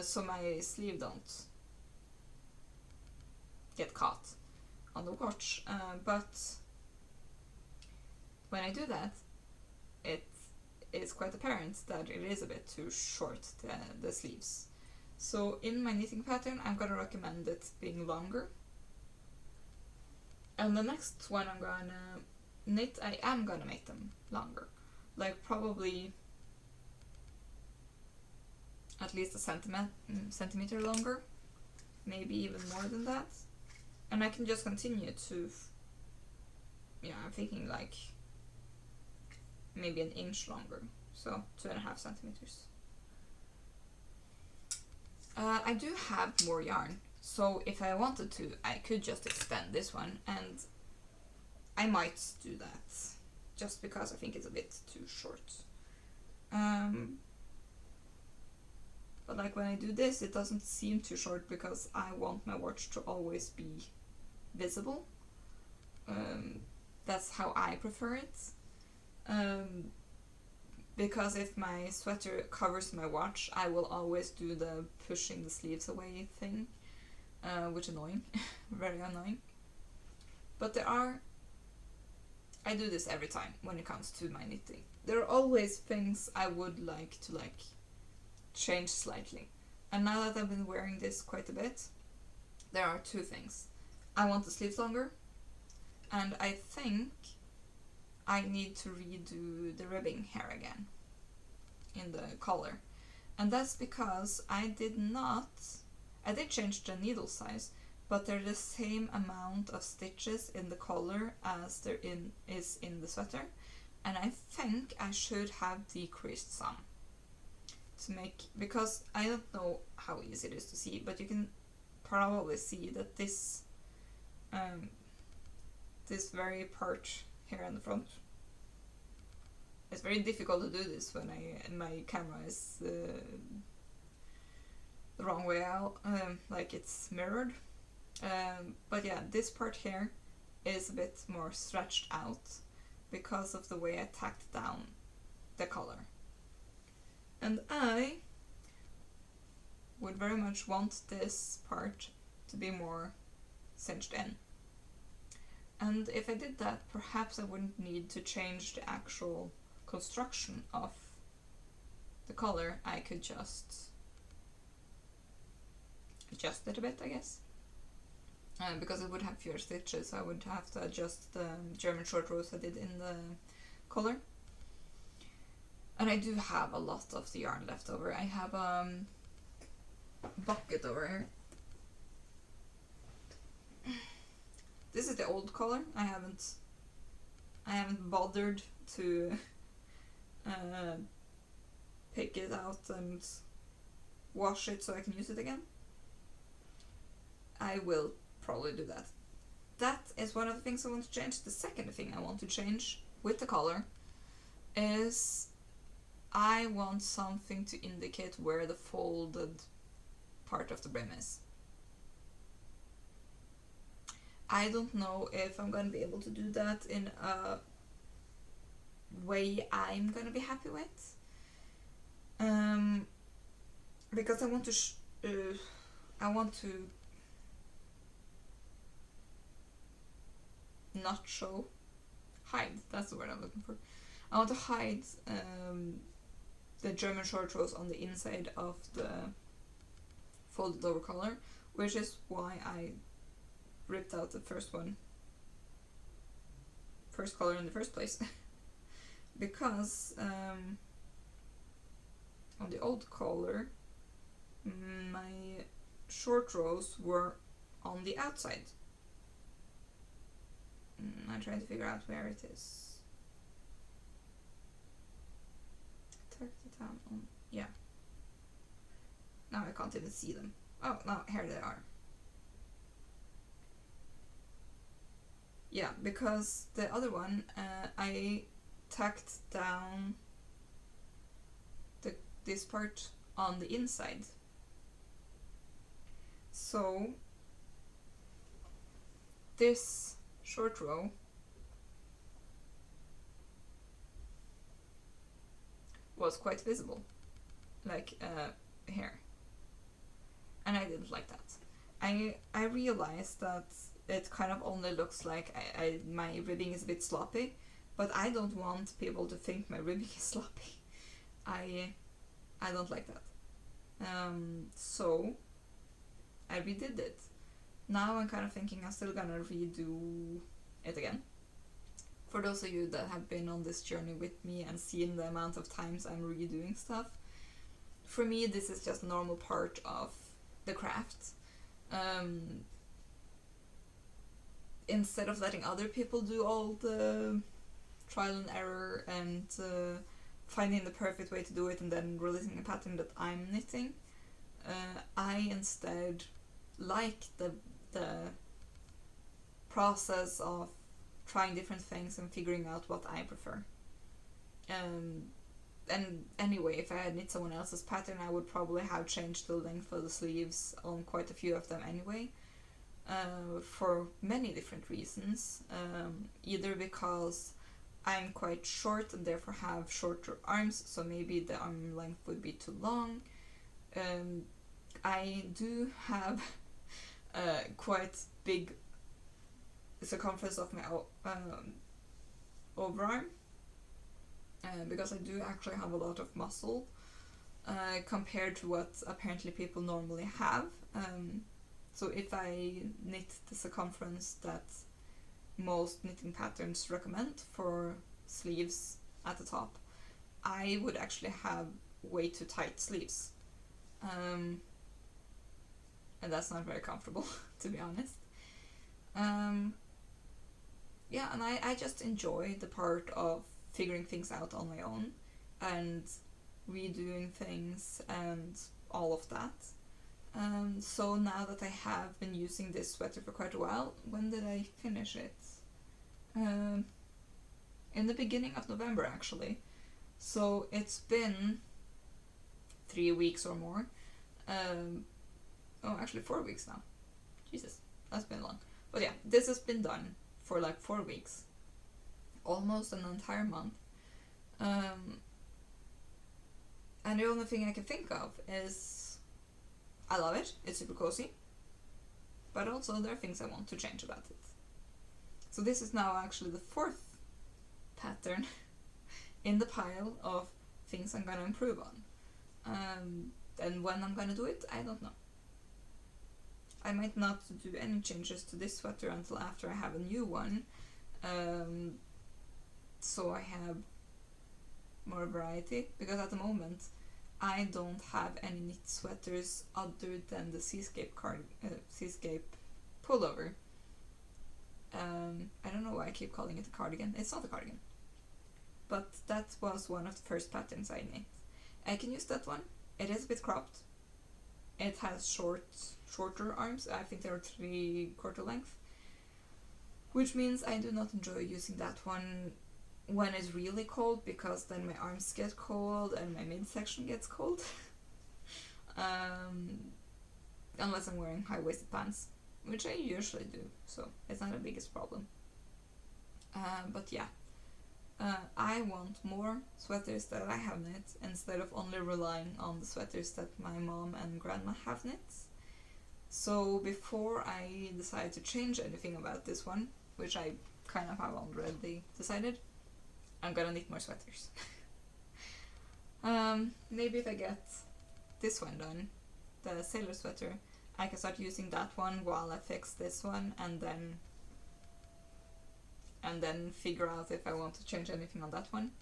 S1: so my sleeve don't get caught on the watch. But when I do that, it is quite apparent that it is a bit too short, the sleeves. So in my knitting pattern, I'm gonna recommend it being longer. And the next one I'm gonna knit, I am gonna make them longer. Like probably at least a centimeter longer, maybe even more than that. And I can just continue to, I'm thinking like maybe an inch longer, so 2.5 centimeters. I do have more yarn, so if I wanted to, I could just extend this one, and I might do that, just because I think it's a bit too short. But like when I do this, it doesn't seem too short because I want my watch to always be visible. That's how I prefer it. Because if my sweater covers my watch, I will always do the pushing the sleeves away thing, which is annoying, very annoying. But I do this every time when it comes to my knitting. There are always things I would like to change slightly. And now that I've been wearing this quite a bit, there are two things. I want the sleeves longer, and I think I need to redo the ribbing here again in the collar. And that's because I did change the needle size, but they're the same amount of stitches in the collar as there is in the sweater, and I think I should have decreased some to make, because I don't know how easy it is to see, but you can probably see that this very part here in the front, it's very difficult to do this when my camera is the wrong way out, like it's mirrored. But yeah, this part here is a bit more stretched out because of the way I tacked down the collar. And I would very much want this part to be more cinched in. And if I did that, perhaps I wouldn't need to change the actual construction of the collar. I could just adjust it a bit, I guess. Because it would have fewer stitches, I would have to adjust the German short rows I did in the collar. And I do have a lot of the yarn left over. I have a bucket over here. This is the old collar. I haven't bothered to pick it out and wash it so I can use it again. I will probably do that. That is one of the things I want to change. The second thing I want to change with the collar is I want something to indicate where the folded part of the brim is. I don't know if I'm going to be able to do that in a way I'm going to be happy with. Because I want to not show, hide, that's the word I'm looking for. I want to hide the German short rows on the inside of the folded over collar, which is why I ripped out the first collar in the first place. Because on the old collar, my short rows were on the outside. I'm trying to figure out where it is. Tucked it down on, yeah. Now I can't even see them. Oh, no, here they are. Yeah, because the other one, I tacked down this part on the inside. So this short row was quite visible, like here, and I didn't like that. I realized that it kind of only looks like my ribbing is a bit sloppy, but I don't want people to think my ribbing is sloppy. I don't like that. So I redid it. Now I'm kind of thinking I'm still gonna redo it again. For those of you that have been on this journey with me and seen the amount of times I'm redoing stuff, for me this is just a normal part of the craft. Instead of letting other people do all the trial and error and finding the perfect way to do it and then releasing a pattern that I'm knitting, I instead like the process of trying different things and figuring out what I prefer. And anyway, if I had knit someone else's pattern, I would probably have changed the length of the sleeves on quite a few of them anyway, for many different reasons. Either because I'm quite short and therefore have shorter arms, so maybe the arm length would be too long. I do have quite big circumference of my overarm, because I do actually have a lot of muscle compared to what apparently people normally have. So if I knit the circumference that most knitting patterns recommend for sleeves at the top, I would actually have way too tight sleeves. And that's not very comfortable, to be honest. Yeah, and I just enjoy the part of figuring things out on my own and redoing things and all of that. So now that I have been using this sweater for quite a while, when did I finish it? In the beginning of November, actually. So it's been 3 weeks or more. Actually 4 weeks now. Jesus, that's been long. But yeah, this has been done for like 4 weeks. Almost an entire month. And the only thing I can think of is I love it, it's super cozy, but also there are things I want to change about it. So this is now actually the 4th pattern in the pile of things I'm gonna improve on. And when I'm gonna do it, I don't know. I might not do any changes to this sweater until after I have a new one, so I have more variety, because at the moment I don't have any knit sweaters other than the Seascape pullover. I don't know why I keep calling it a cardigan. It's not a cardigan. But that was one of the first patterns I knit. I can use that one. It is a bit cropped. It has shorter arms. I think they're 3/4 length. Which means I do not enjoy using that one when it's really cold, because then my arms get cold and my midsection gets cold. Unless I'm wearing high-waisted pants, which I usually do, so it's not the biggest problem. But yeah, I want more sweaters that I have knit instead of only relying on the sweaters that my mom and grandma have knit. So before I decide to change anything about this one, which I kind of have already decided, I'm gonna knit more sweaters. Maybe if I get this one done, the sailor sweater, I can start using that one while I fix this one, and then figure out if I want to change anything on that one.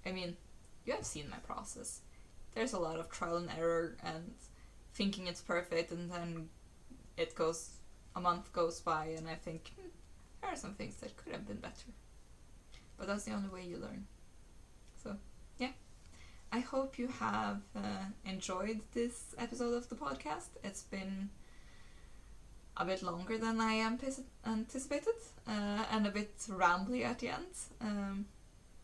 S1: I mean, you have seen my process. There's a lot of trial and error and thinking it's perfect, and then a month goes by and I think, there are some things that could have been better. But that's the only way you learn. So, yeah. I hope you have enjoyed this episode of the podcast. It's been a bit longer than I anticipated, and a bit rambly at the end.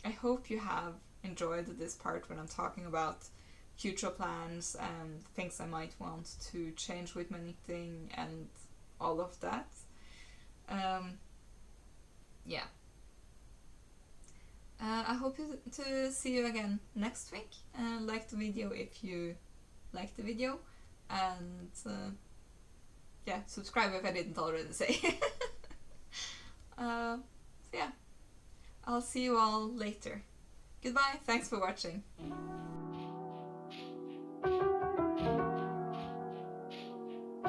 S1: I hope you have enjoyed this part when I'm talking about future plans and things I might want to change with my knitting and all of that. Yeah. I hope to see you again next week. Like the video if you liked the video, and yeah, subscribe if I didn't already say. So yeah, I'll see you all later. Goodbye, thanks for watching.